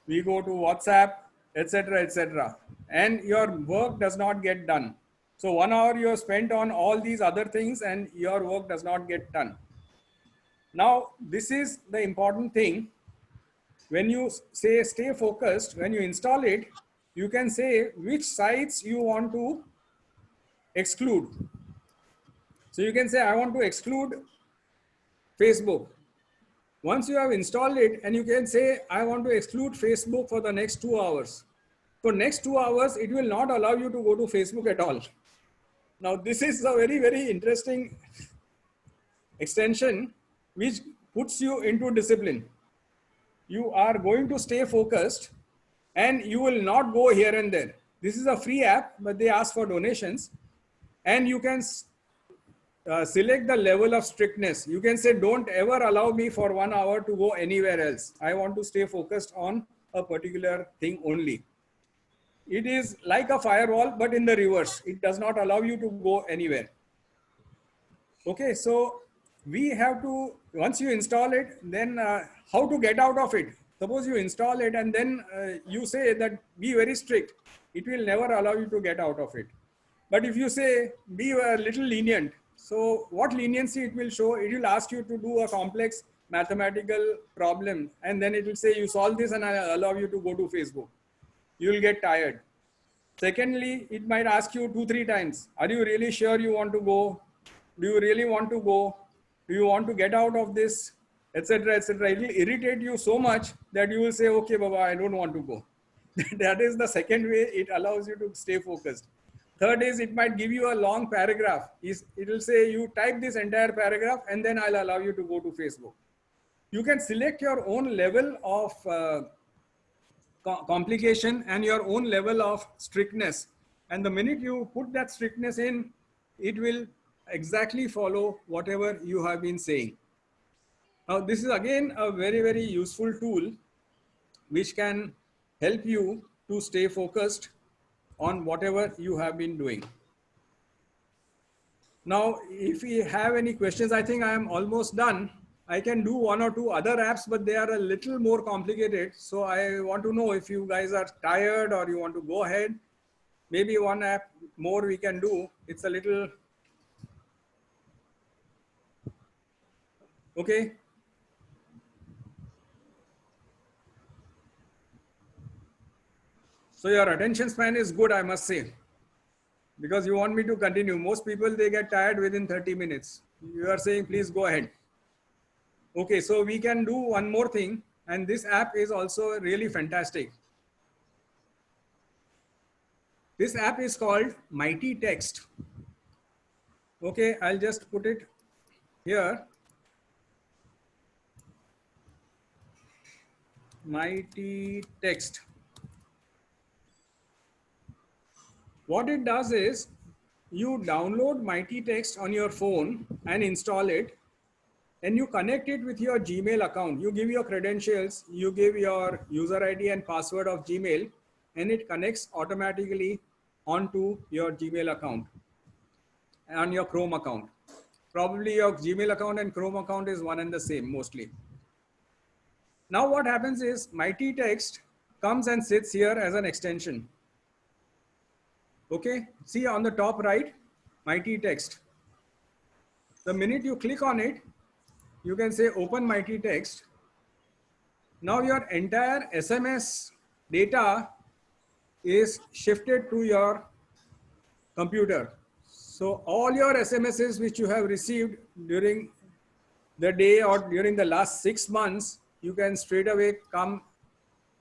we go to WhatsApp, etc., etc. And your work does not get done. So 1 hour you have spent on all these other things and your work does not get done. Now, this is the important thing. When you say stay focused, when you install it, you can say which sites you want to exclude. So you can say, I want to exclude Facebook. Once you have installed it, and you can say, I want to exclude Facebook for the next 2 hours. For next 2 hours, it will not allow you to go to Facebook at all. Now, this is a very, very interesting extension which puts you into discipline. You are going to stay focused and you will not go here and there. This is a free app, but they ask for donations, and you can select the level of strictness. You can say, don't ever allow me for 1 hour to go anywhere else. I want to stay focused on a particular thing only. It is like a firewall, but in the reverse. It does not allow you to go anywhere. Okay, so we have to, once you install it, then how to get out of it? Suppose you install it and then you say that be very strict. It will never allow you to get out of it. But if you say be a little lenient, so what leniency it will show? It will ask you to do a complex mathematical problem, and then it will say you solve this and I allow you to go to Facebook. You will get tired. Secondly, it might ask you 2-3 times. Are you really sure you want to go? Do you really want to go? Do you want to get out of this? Etc. etc. It will irritate you so much that you will say, okay, Baba, I don't want to go. That is the second way it allows you to stay focused. Third is it might give you a long paragraph. It will say you type this entire paragraph and then I'll allow you to go to Facebook. You can select your own level of complication and your own level of strictness. And the minute you put that strictness in, it will exactly follow whatever you have been saying. Now, this is again a very, very useful tool which can help you to stay focused on whatever you have been doing. Now, if we have any questions, I think I am almost done. I can do 1 or 2 other apps, but they are a little more complicated. So I want to know if you guys are tired or you want to go ahead. Maybe 1 app more we can do. It's a little, okay. So your attention span is good, I must say, because you want me to continue. Most people, they get tired within 30 minutes. You are saying, please go ahead. Okay, so we can do 1 more thing. And this app is also really fantastic. This app is called Mighty Text. Okay, I'll just put it here. Mighty Text. What it does is you download Mighty Text on your phone and install it, and you connect it with your Gmail account. You give your credentials, you give your user ID and password of Gmail, and it connects automatically onto your Gmail account and your Chrome account. Probably your Gmail account and Chrome account is one and the same mostly. Now what happens is Mighty Text comes and sits here as an extension. Okay, see on the top right, Mighty Text. The minute you click on it, you can say open Mighty Text. Now your entire SMS data is shifted to your computer. So all your SMSs which you have received during the day or during the last 6 months, you can straight away come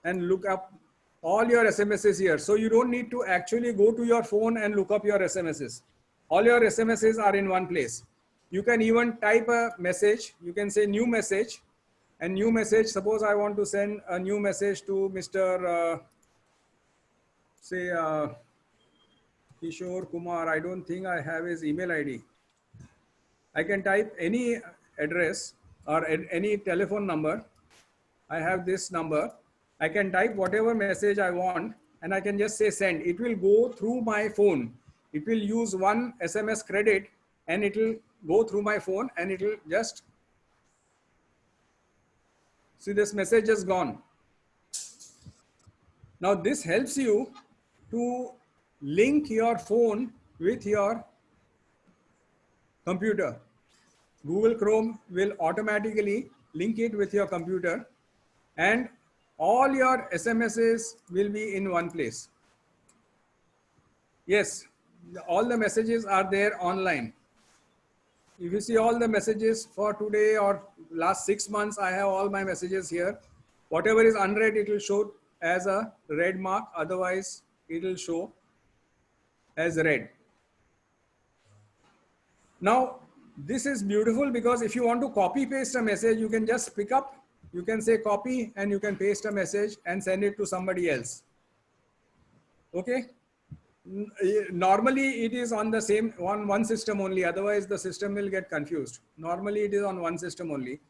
and look up all your SMSs here. So you don't need to actually go to your phone and look up your SMSs. All your SMSs are in one place. You can even type a message. You can say new message, and new message. Suppose I want to send a new message to Mr. Kishore Kumar. I don't think I have his email ID. I can type any address or any telephone number. I have this number. I can type whatever message I want, and I can just say send. It will go through my phone. It will use 1 SMS credit, and it will go through my phone, and it will just see this message is gone. Now this helps you to link your phone with your computer. Google Chrome will automatically link it with your computer, and all your SMSs will be in one place. Yes, all the messages are there online. If you see all the messages for today or last 6 months, I have all my messages here. Whatever is unread, it will show as a red mark. Otherwise, it will show as red. Now, this is beautiful because if you want to copy paste a message, you can just pick up, you can say copy and you can paste a message and send it to somebody else. Okay. Normally it is on the same one system only. Otherwise the system will get confused. Normally it is on one system only.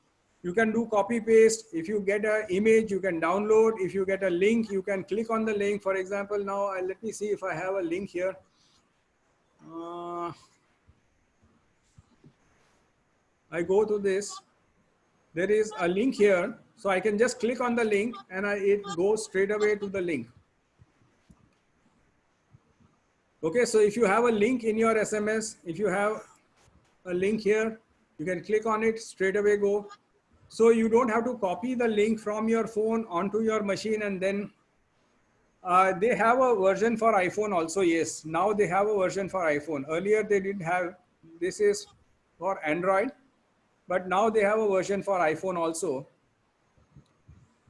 You can do copy paste. If you get an image, you can download. If you get a link, you can click on the link. For example, now let me see if I have a link here. I go to this. There is a link here. So I can just click on the link and it goes straight away to the link. Okay, so if you have a link in your SMS, if you have a link here, you can click on it, straight away go. So you don't have to copy the link from your phone onto your machine and then they have a version for iPhone also. Yes, now they have a version for iPhone. Earlier they didn't have. This is for Android, but now they have a version for iPhone also.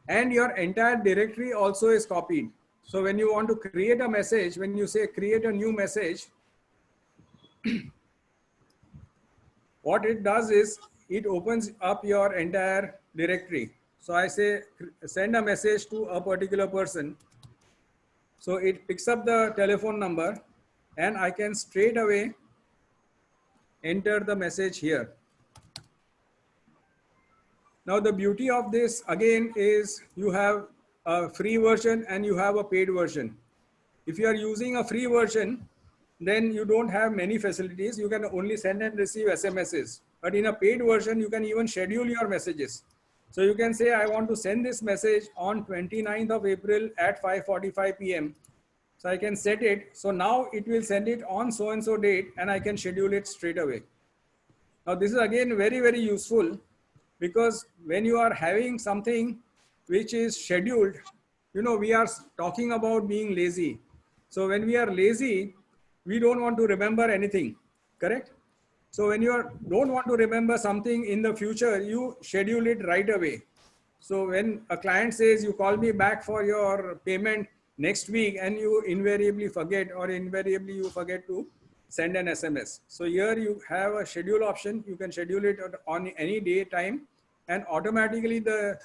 And your entire directory also is copied. So when you want to create a message, when you say create a new message, what it does is it opens up your entire directory. So I say send a message to a particular person. So it picks up the telephone number and I can straight away enter the message here. Now the beauty of this again is you have a free version and you have a paid version. If you are using a free version, then you don't have many facilities. You can only send and receive SMSs. But in a paid version, you can even schedule your messages. So you can say, I want to send this message on 29th of April at 5:45 p.m. So I can set it. So now it will send it on so-and-so date and I can schedule it straight away. Now this is again very, very useful because when you are having something which is scheduled, you know, we are talking about being lazy. So when we are lazy, we don't want to remember anything, correct? So when you don't want to remember something in the future, you schedule it right away. So when a client says you call me back for your payment next week and you invariably forget or invariably you forget to send an SMS. So here you have a schedule option. You can schedule it on any day time and automatically the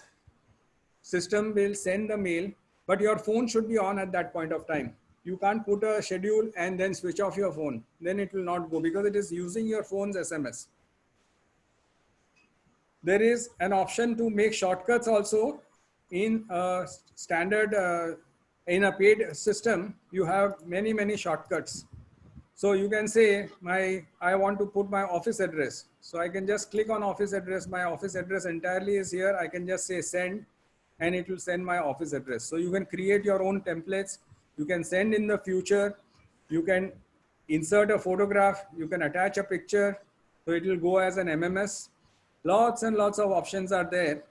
system will send the mail, but your phone should be on at that point of time. You can't put a schedule and then switch off your phone. Then it will not go because it is using your phone's SMS. There is an option to make shortcuts also in a standard, in a paid system. You have many, many shortcuts. So you can say I want to put my office address. So I can just click on office address. My office address entirely is here. I can just say send and it will send my office address. So you can create your own templates. You can send in the future. You can insert a photograph. You can attach a picture. So it will go as an MMS. Lots and lots of options are there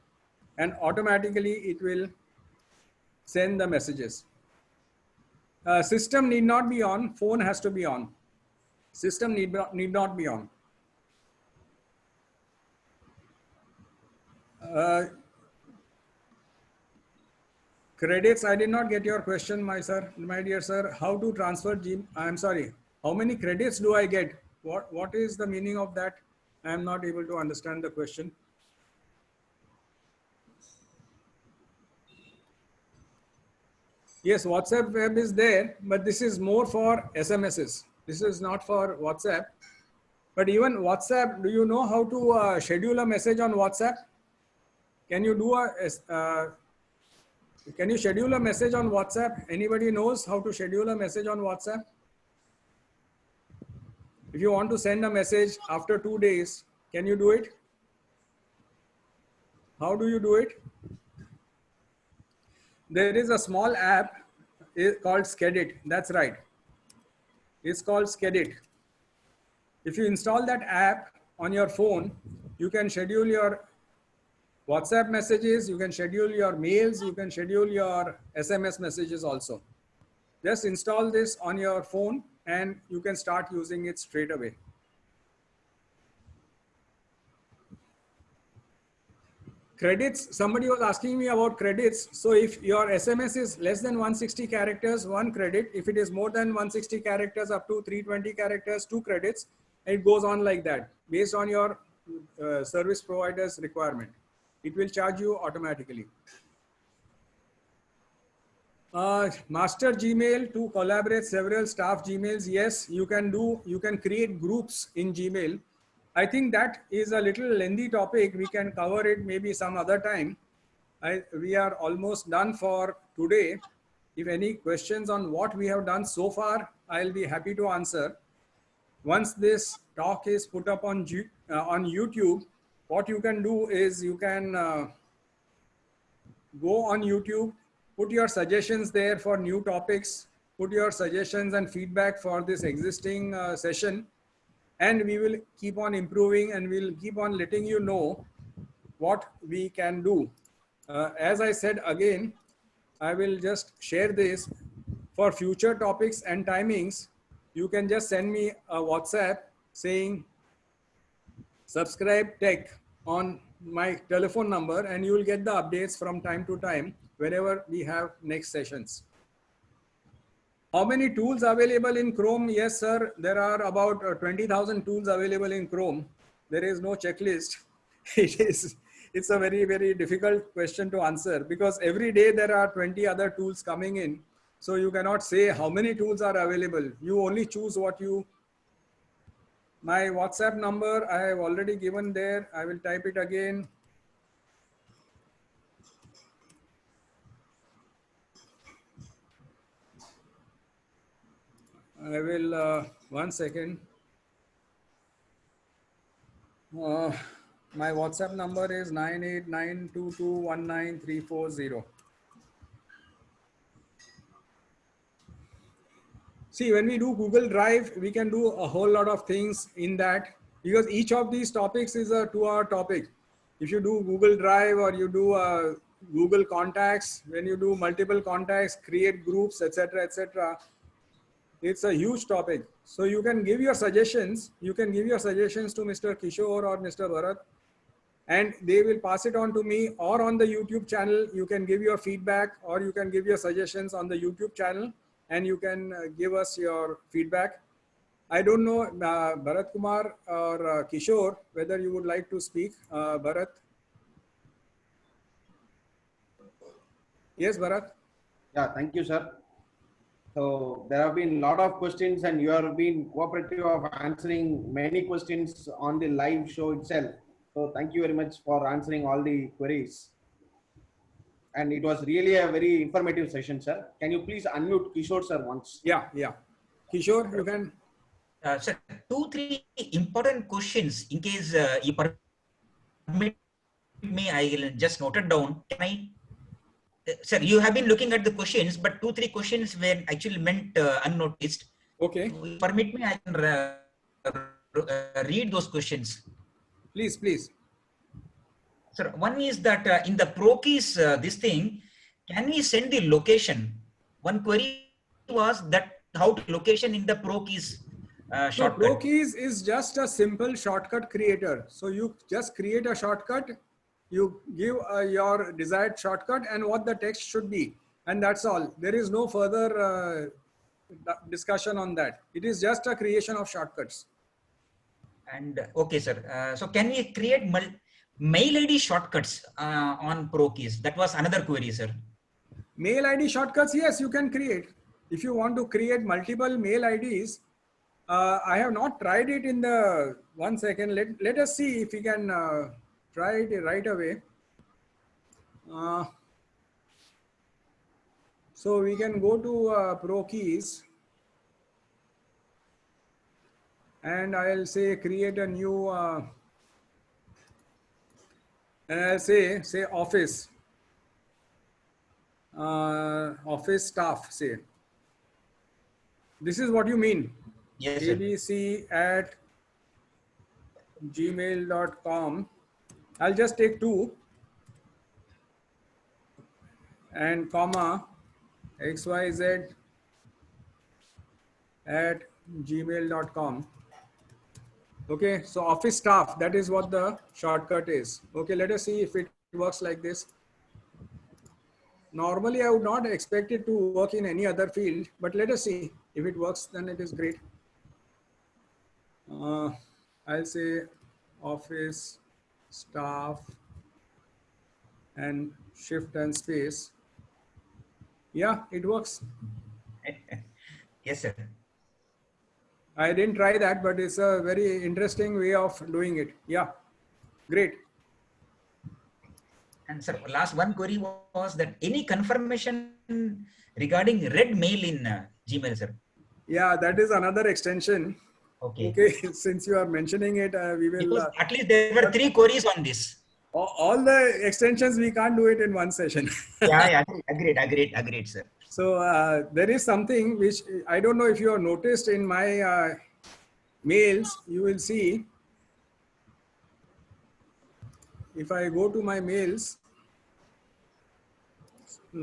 and automatically it will send the messages. System need not be on, phone has to be on. System need not be on. Credits, I did not get your question, my dear sir. How to transfer I'm sorry. How many credits do I get? What is the meaning of that? I am not able to understand the question. Yes, WhatsApp web is there, but this is more for SMSs. This is not for WhatsApp. But even WhatsApp, do you know how to schedule a message on WhatsApp? Can you do can you schedule a message on WhatsApp? Anybody knows how to schedule a message on WhatsApp? If you want to send a message after 2 days, can you do it? How do you do it? There is a small app called Skedit. That's right. It's called Skedit. If you install that app on your phone, you can schedule your WhatsApp messages, you can schedule your mails, you can schedule your SMS messages also. Just install this on your phone and you can start using it straight away. credits, somebody was asking me about credits. So if your SMS is less than 160 characters, 1 credit. If it is more than 160 characters up to 320 characters, 2 credits. It goes on like that based on your service provider's requirement. It will charge you automatically. Master Gmail to collaborate several staff Gmails. Yes, you can create groups in Gmail. I think that is a little lengthy topic. We can cover it maybe some other time. We are almost done for today. If any questions on what we have done so far, I'll be happy to answer. Once this talk is put up on YouTube, what you can do is you can go on YouTube, put your suggestions there for new topics, put your suggestions and feedback for this existing session, and we will keep on improving and we'll keep on letting you know what we can do. As I said again, I will just share this for future topics and timings. You can just send me a WhatsApp saying subscribe tech on my telephone number, and you will get the updates from time to time whenever we have next sessions. How many tools available in Chrome? Yes, sir. There are about 20,000 tools available in Chrome. There is no checklist. It's a very, very difficult question to answer because every day there are 20 other tools coming in. So you cannot say how many tools are available. You only choose what you. My WhatsApp number, I have already given there. I will type it again. I will, 1 second. My WhatsApp number is 9892219340. See, when we do Google Drive, we can do a whole lot of things in that because each of these topics is a 2-hour topic. If you do Google Drive or you do Google Contacts, when you do multiple contacts, create groups, etc., etc., it's a huge topic. So you can give your suggestions. You can give your suggestions to Mr. Kishore or Mr. Bharat, and they will pass it on to me, or on the YouTube channel. You can give your feedback, or you can give your suggestions on the YouTube channel, and you can give us your feedback. I don't know, Bharat Kumar or Kishore, whether you would like to speak. Bharat? Yes, Bharat? Yeah, thank you, sir. So there have been a lot of questions and you have been cooperative of answering many questions on the live show itself. So thank you very much for answering all the queries. And it was really a very informative session, sir. Can you please unmute Kishore, sir, once? Yeah. Kishore, you can. Sir, 2-3 important questions. In case you permit me, I will just note it down. Can I? Sir, you have been looking at the questions, but 2-3 questions were actually meant unnoticed. Okay. Permit me, I can read those questions. Please, please. Sir, one is that in the ProKeys, this thing, can we send the location? One query was that how to location in the ProKeys shortcut. So ProKeys is just a simple shortcut creator. So you just create a shortcut, you give your desired shortcut and what the text should be. And that's all. There is no further discussion on that. It is just a creation of shortcuts. And okay, sir. So can we create mail ID shortcuts on ProKeys? That was another query, sir. Mail ID shortcuts, yes, you can create. If you want to create multiple mail IDs, I have not tried it in the 1 second. Let us see if we can try it right away. So we can go to ProKeys. And I'll say create a new, and I'll say office, office staff, say. This is what you mean. Yes, sir. abc@gmail.com. I'll just take 2 and comma xyz@gmail.com. Okay, so office staff, that is what the shortcut is. Okay, let us see if it works like this. Normally, I would not expect it to work in any other field, but let us see. If it works, then it is great. I'll say office, staff, and shift and space. Yeah, it works. Yes, sir. I didn't try that, but it's a very interesting way of doing it. Yeah, great. And sir, last one query was that any confirmation regarding red mail in Gmail, sir? Yeah, that is another extension. Okay. Okay, since you are mentioning it, we will. Because at least there were 3 queries on this. All the extensions, we can't do it in one session. Yeah, agreed, sir. So there is something which I don't know if you have noticed in my mails. You will see if I go to my mails.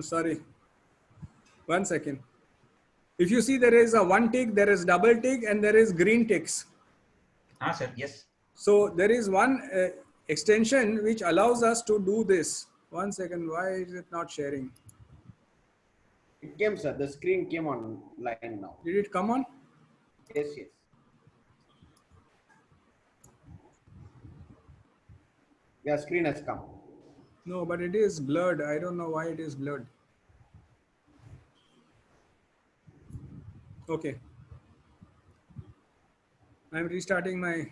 Sorry, one second. If you see, there is a 1 tick, there is double tick, and there is green ticks. Ah, sir, yes. So there is one extension which allows us to do this. 1 second, why is it not sharing? It came, sir. The screen came online now. Did it come on? Yes, yes. Yeah, screen has come. No, but it is blurred. I don't know why it is blurred. Okay. I'm restarting my.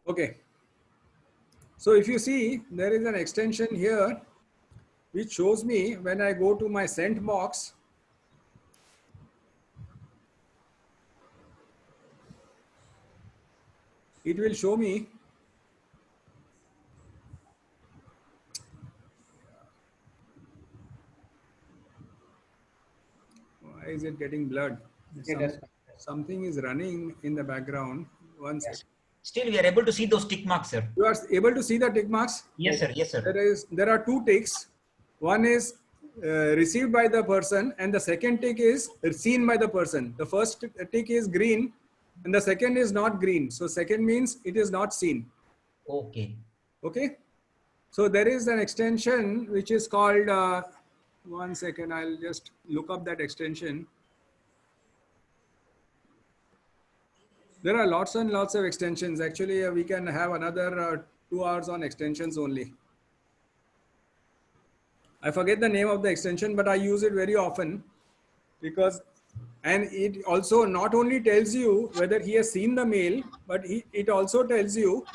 Okay. So if you see, there is an extension here which shows me when I go to my sent box. It will show me why is it getting blurred? Something is running in the background. One second. Still, we are able to see those tick marks, sir. You are able to see the tick marks? Yes, sir. Yes, sir. There are 2 ticks. One is received by the person, and the second tick is seen by the person. The first tick is green, and the second is not green. So second means it is not seen. Okay. Okay. So there is an extension which is called. 1 second. I'll just look up that extension. There are lots and lots of extensions. Actually, we can have another 2 hours on extensions only. I forget the name of the extension, but I use it very often because, and it also not only tells you whether he has seen the mail, but it also tells you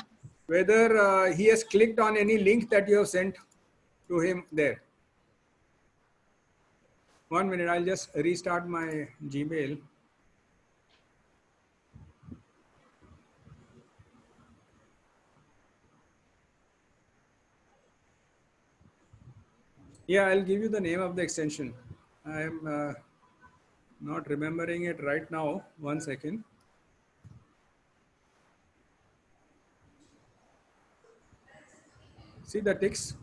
whether he has clicked on any link that you have sent to him there. 1 minute, I'll just restart my Gmail. Yeah, I'll give you the name of the extension. I am not remembering it right now. 1 second. See the ticks?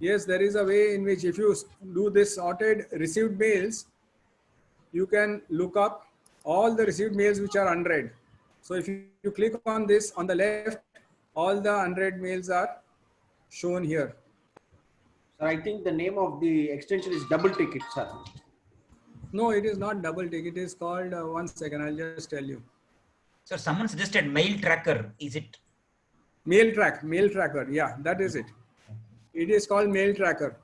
Yes, there is a way in which if you do this sorted received mails, you can look up all the received mails which are unread. So if you click on this on the left, all the unread mails are shown here. Sir, I think the name of the extension is double ticket, sir. No, it is not double tick. It is called, 1 second, I'll just tell you. So someone suggested mail tracker. Is it? Mail tracker. Yeah, that is it. It is called mail tracker.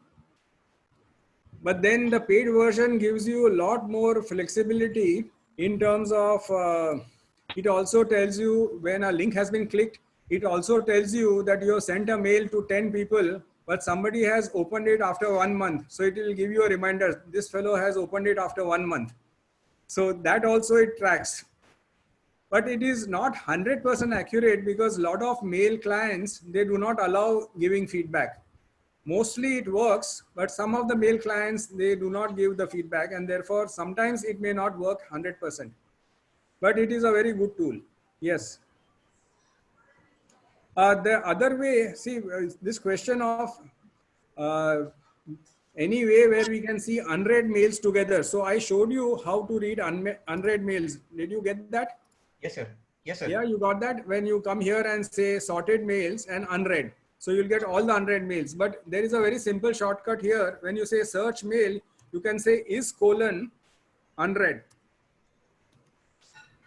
But then the paid version gives you a lot more flexibility in terms of, it also tells you when a link has been clicked. It also tells you that you have sent a mail to 10 people, but somebody has opened it after 1 month. So it will give you a reminder, this fellow has opened it after 1 month. So that also it tracks. But it is not 100% accurate because a lot of mail clients, they do not allow giving feedback. Mostly it works, but some of the mail clients, they do not give the feedback, and therefore sometimes it may not work 100%. But it is a very good tool. Yes. The other way, see, this question of uh, any way where we can see unread mails together. So I showed you how to read unread mails. Did you get that? Yes, sir. Yes, sir. Yeah, you got that when you come here and say sorted mails and unread. So you'll get all the unread mails. But there is a very simple shortcut here. When you say search mail, you can say is colon unread.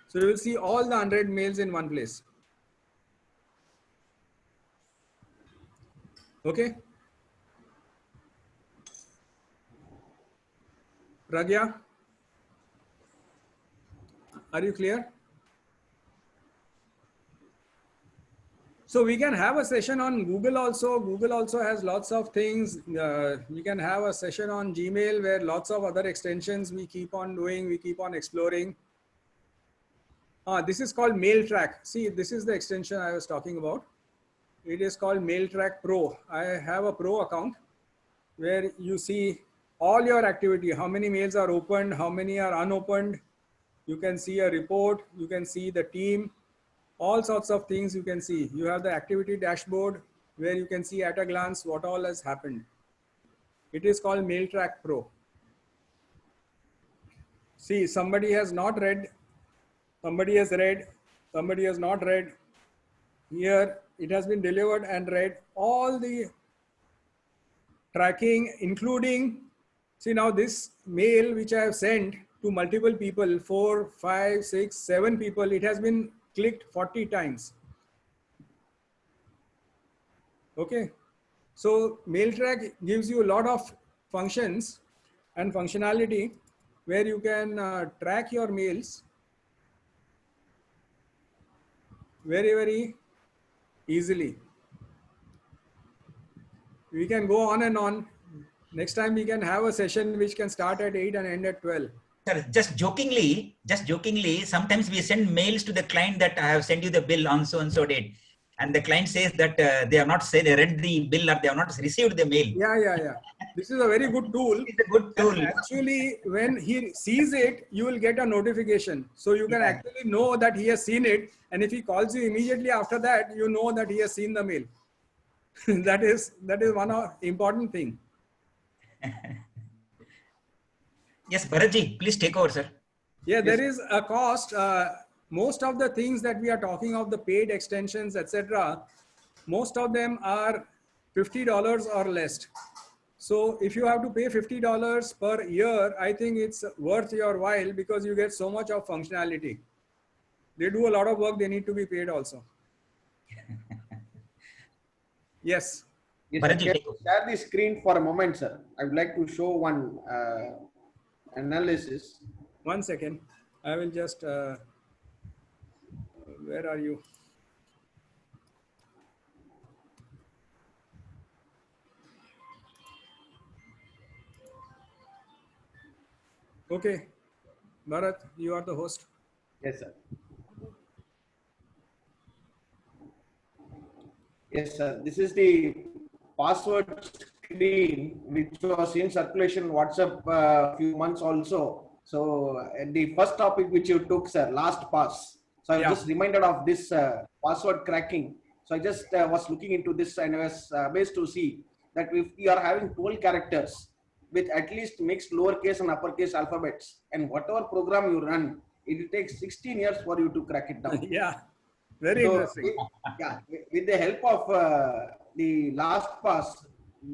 So you will see all the unread mails in one place. Okay. Pragya, are you clear? So we can have a session on Google also. Google also has lots of things. We can have a session on Gmail where lots of other extensions we keep on doing, we keep on exploring. This is called MailTrack. See, this is the extension I was talking about. It is called MailTrack Pro. I have a Pro account where you see all your activity, how many mails are opened, how many are unopened. You can see a report, you can see the team, all sorts of things you can see. You have the activity dashboard where you can see at a glance what all has happened. It is called MailTrack Pro. See, somebody has not read, somebody has read, somebody has not read. Here it has been delivered and read. All the tracking, including, see now this mail which I have sent to multiple people, 4, 5, 6, 7 people, it has been clicked 40 times. Okay. So MailTrack gives you a lot of functions and functionality where you can track your mails very, very easily. We can go on and on. Next time we can have a session which can start at 8 and end at 12. Sir, just jokingly, sometimes we send mails to the client that I have sent you the bill on so and so date. And the client says that they have not said they read the bill or they have not received the mail. Yeah. This is a very good tool. It's a good tool. And actually, when he sees it, you will get a notification. So you can actually know that he has seen it. And if he calls you immediately after that, you know that he has seen the mail. that is one important thing. Yes, Bharatji, please take over, sir. Yeah, there is a cost. Most of the things that we are talking of, the paid extensions, etc., most of them are $50 or less. So if you have to pay $50 per year, I think it's worth your while because you get so much of functionality. They do a lot of work. They need to be paid also. Yes. Yes, Bharatji, can take you over. share the screen for a moment, sir? I would like to show one analysis. 1 second. I will just, where are you? Okay. Bharat, you are the host. Yes, sir. Yes, sir. This is the password screen which was in circulation WhatsApp a few months also. So the first topic which you took, sir, LastPass. So I was just reminded of this password cracking. So I just was looking into this and I was amazed to see that if we are having 12 characters with at least mixed lowercase and uppercase alphabets, and whatever program you run, it takes 16 years for you to crack it down. Yeah. Very interesting. With the help of the LastPass,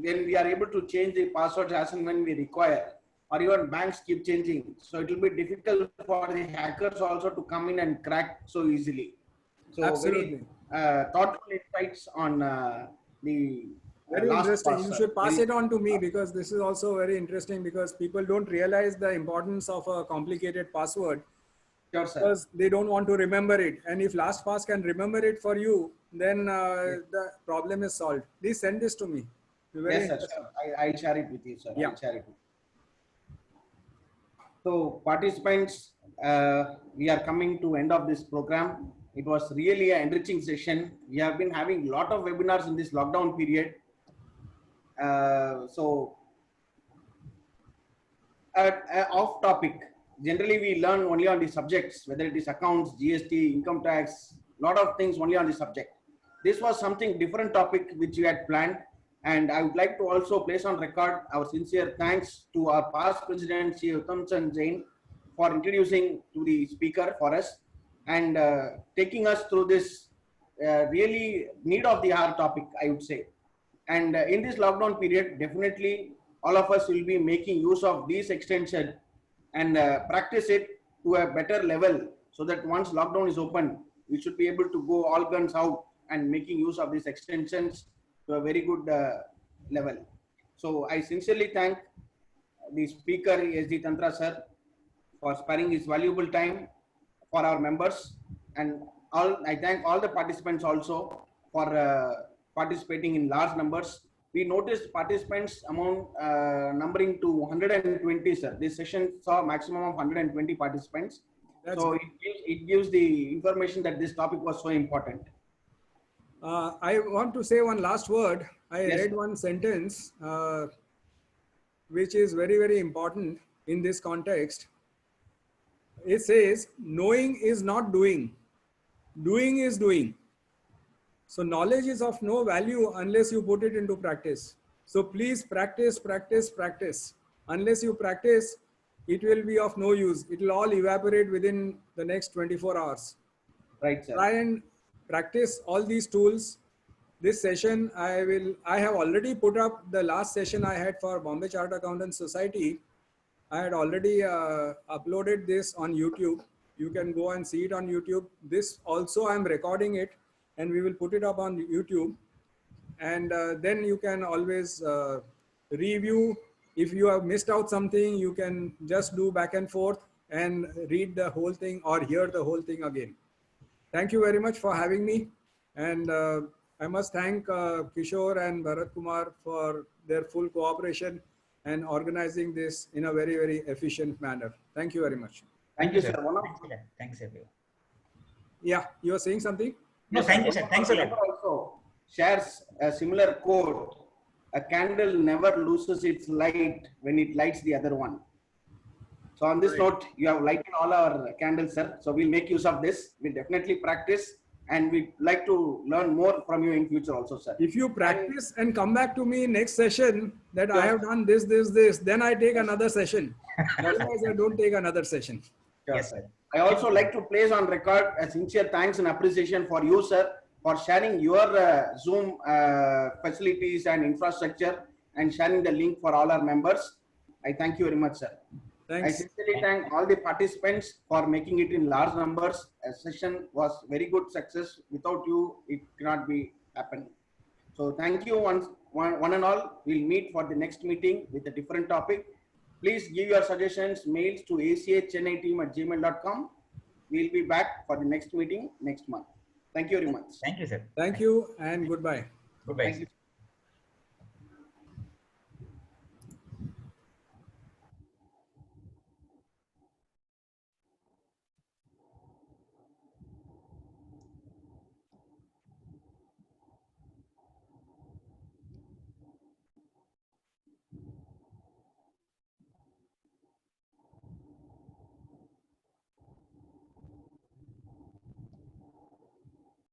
when we are able to change the passwords as and when we require, or even banks keep changing, so it will be difficult for the hackers also to come in and crack so easily. So Absolutely. very thoughtful insights on the Very interesting. You should pass Very- it on to me because this is also very interesting because people don't realize the importance of a complicated password Sure, sir. because they don't want to remember it. And if LastPass can remember it for you, then the problem is solved. Please send this to me. Very Yes, sir. interesting. Sure. I'll share it with you, sir. Yeah. I'll share it with you. So participants, we are coming to end of this program. It was really an enriching session. We have been having a lot of webinars in this lockdown period. So off topic. Generally, we learn only on the subjects, whether it is accounts, GST, income tax, lot of things only on the subject. This was something different topic which we had planned, and I would like to also place on record our sincere thanks to our past president, Shri Uttamchand Jain, for introducing to the speaker for us and taking us through this really need of the hour topic, I would say. And in this lockdown period, definitely all of us will be making use of these extension and practice it to a better level, so that once lockdown is open, we should be able to go all guns out and making use of these extensions to a very good level. So I sincerely thank the speaker, S.D. Tantra sir, for sparing his valuable time for our members, and I thank all the participants also for participating in large numbers. We noticed participants among numbering to 120, sir. This session saw maximum of 120 participants. That's So it gives the information that this topic was so important. I want to say one last word. I Yes. read one sentence which is very, very important in this context. It says, knowing is not doing, doing is doing. So knowledge is of no value unless you put it into practice. So please practice, practice, practice. Unless you practice, it will be of no use. It will all evaporate within the next 24 hours. Right, sir. Try and practice all these tools. This session, I have already put up the last session I had for Bombay Chartered Accountants Society. I had already uploaded this on YouTube. You can go and see it on YouTube. This also I'm recording it, and we will put it up on YouTube. And then you can always review. If you have missed out something, you can just do back and forth and read the whole thing or hear the whole thing again. Thank you very much for having me. And I must thank Kishore and Bharat Kumar for their full cooperation and organizing this in a very, very efficient manner. Thank you very much. Thank you, sir. One of Thanks, everyone. Yeah, you are saying something? No, thank you, sir. Thanks a lot. Also shares a similar quote: "A candle never loses its light when it lights the other one." So on this note, you have lighted all our candles, sir. So we'll make use of this. We'll definitely practice, and we'd like to learn more from you in future also, sir. If you practice and come back to me next session that I Sure. have done this, then I take another session. Otherwise, I don't take another session. Yes, sir. I also like to place on record a sincere thanks and appreciation for you, sir, for sharing your Zoom facilities and infrastructure and sharing the link for all our members. I thank you very much, sir. I Thanks. sincerely thank all the participants for making it in large numbers. A session was very good success. Without you, it cannot be happen. So thank you one and all. We'll meet for the next meeting with a different topic. Please give your suggestions, mails to achenniteam@gmail.com. We'll be back for the next meeting next month. Thank you very much. Thank you, sir. Thank you and goodbye. Goodbye. Thank you.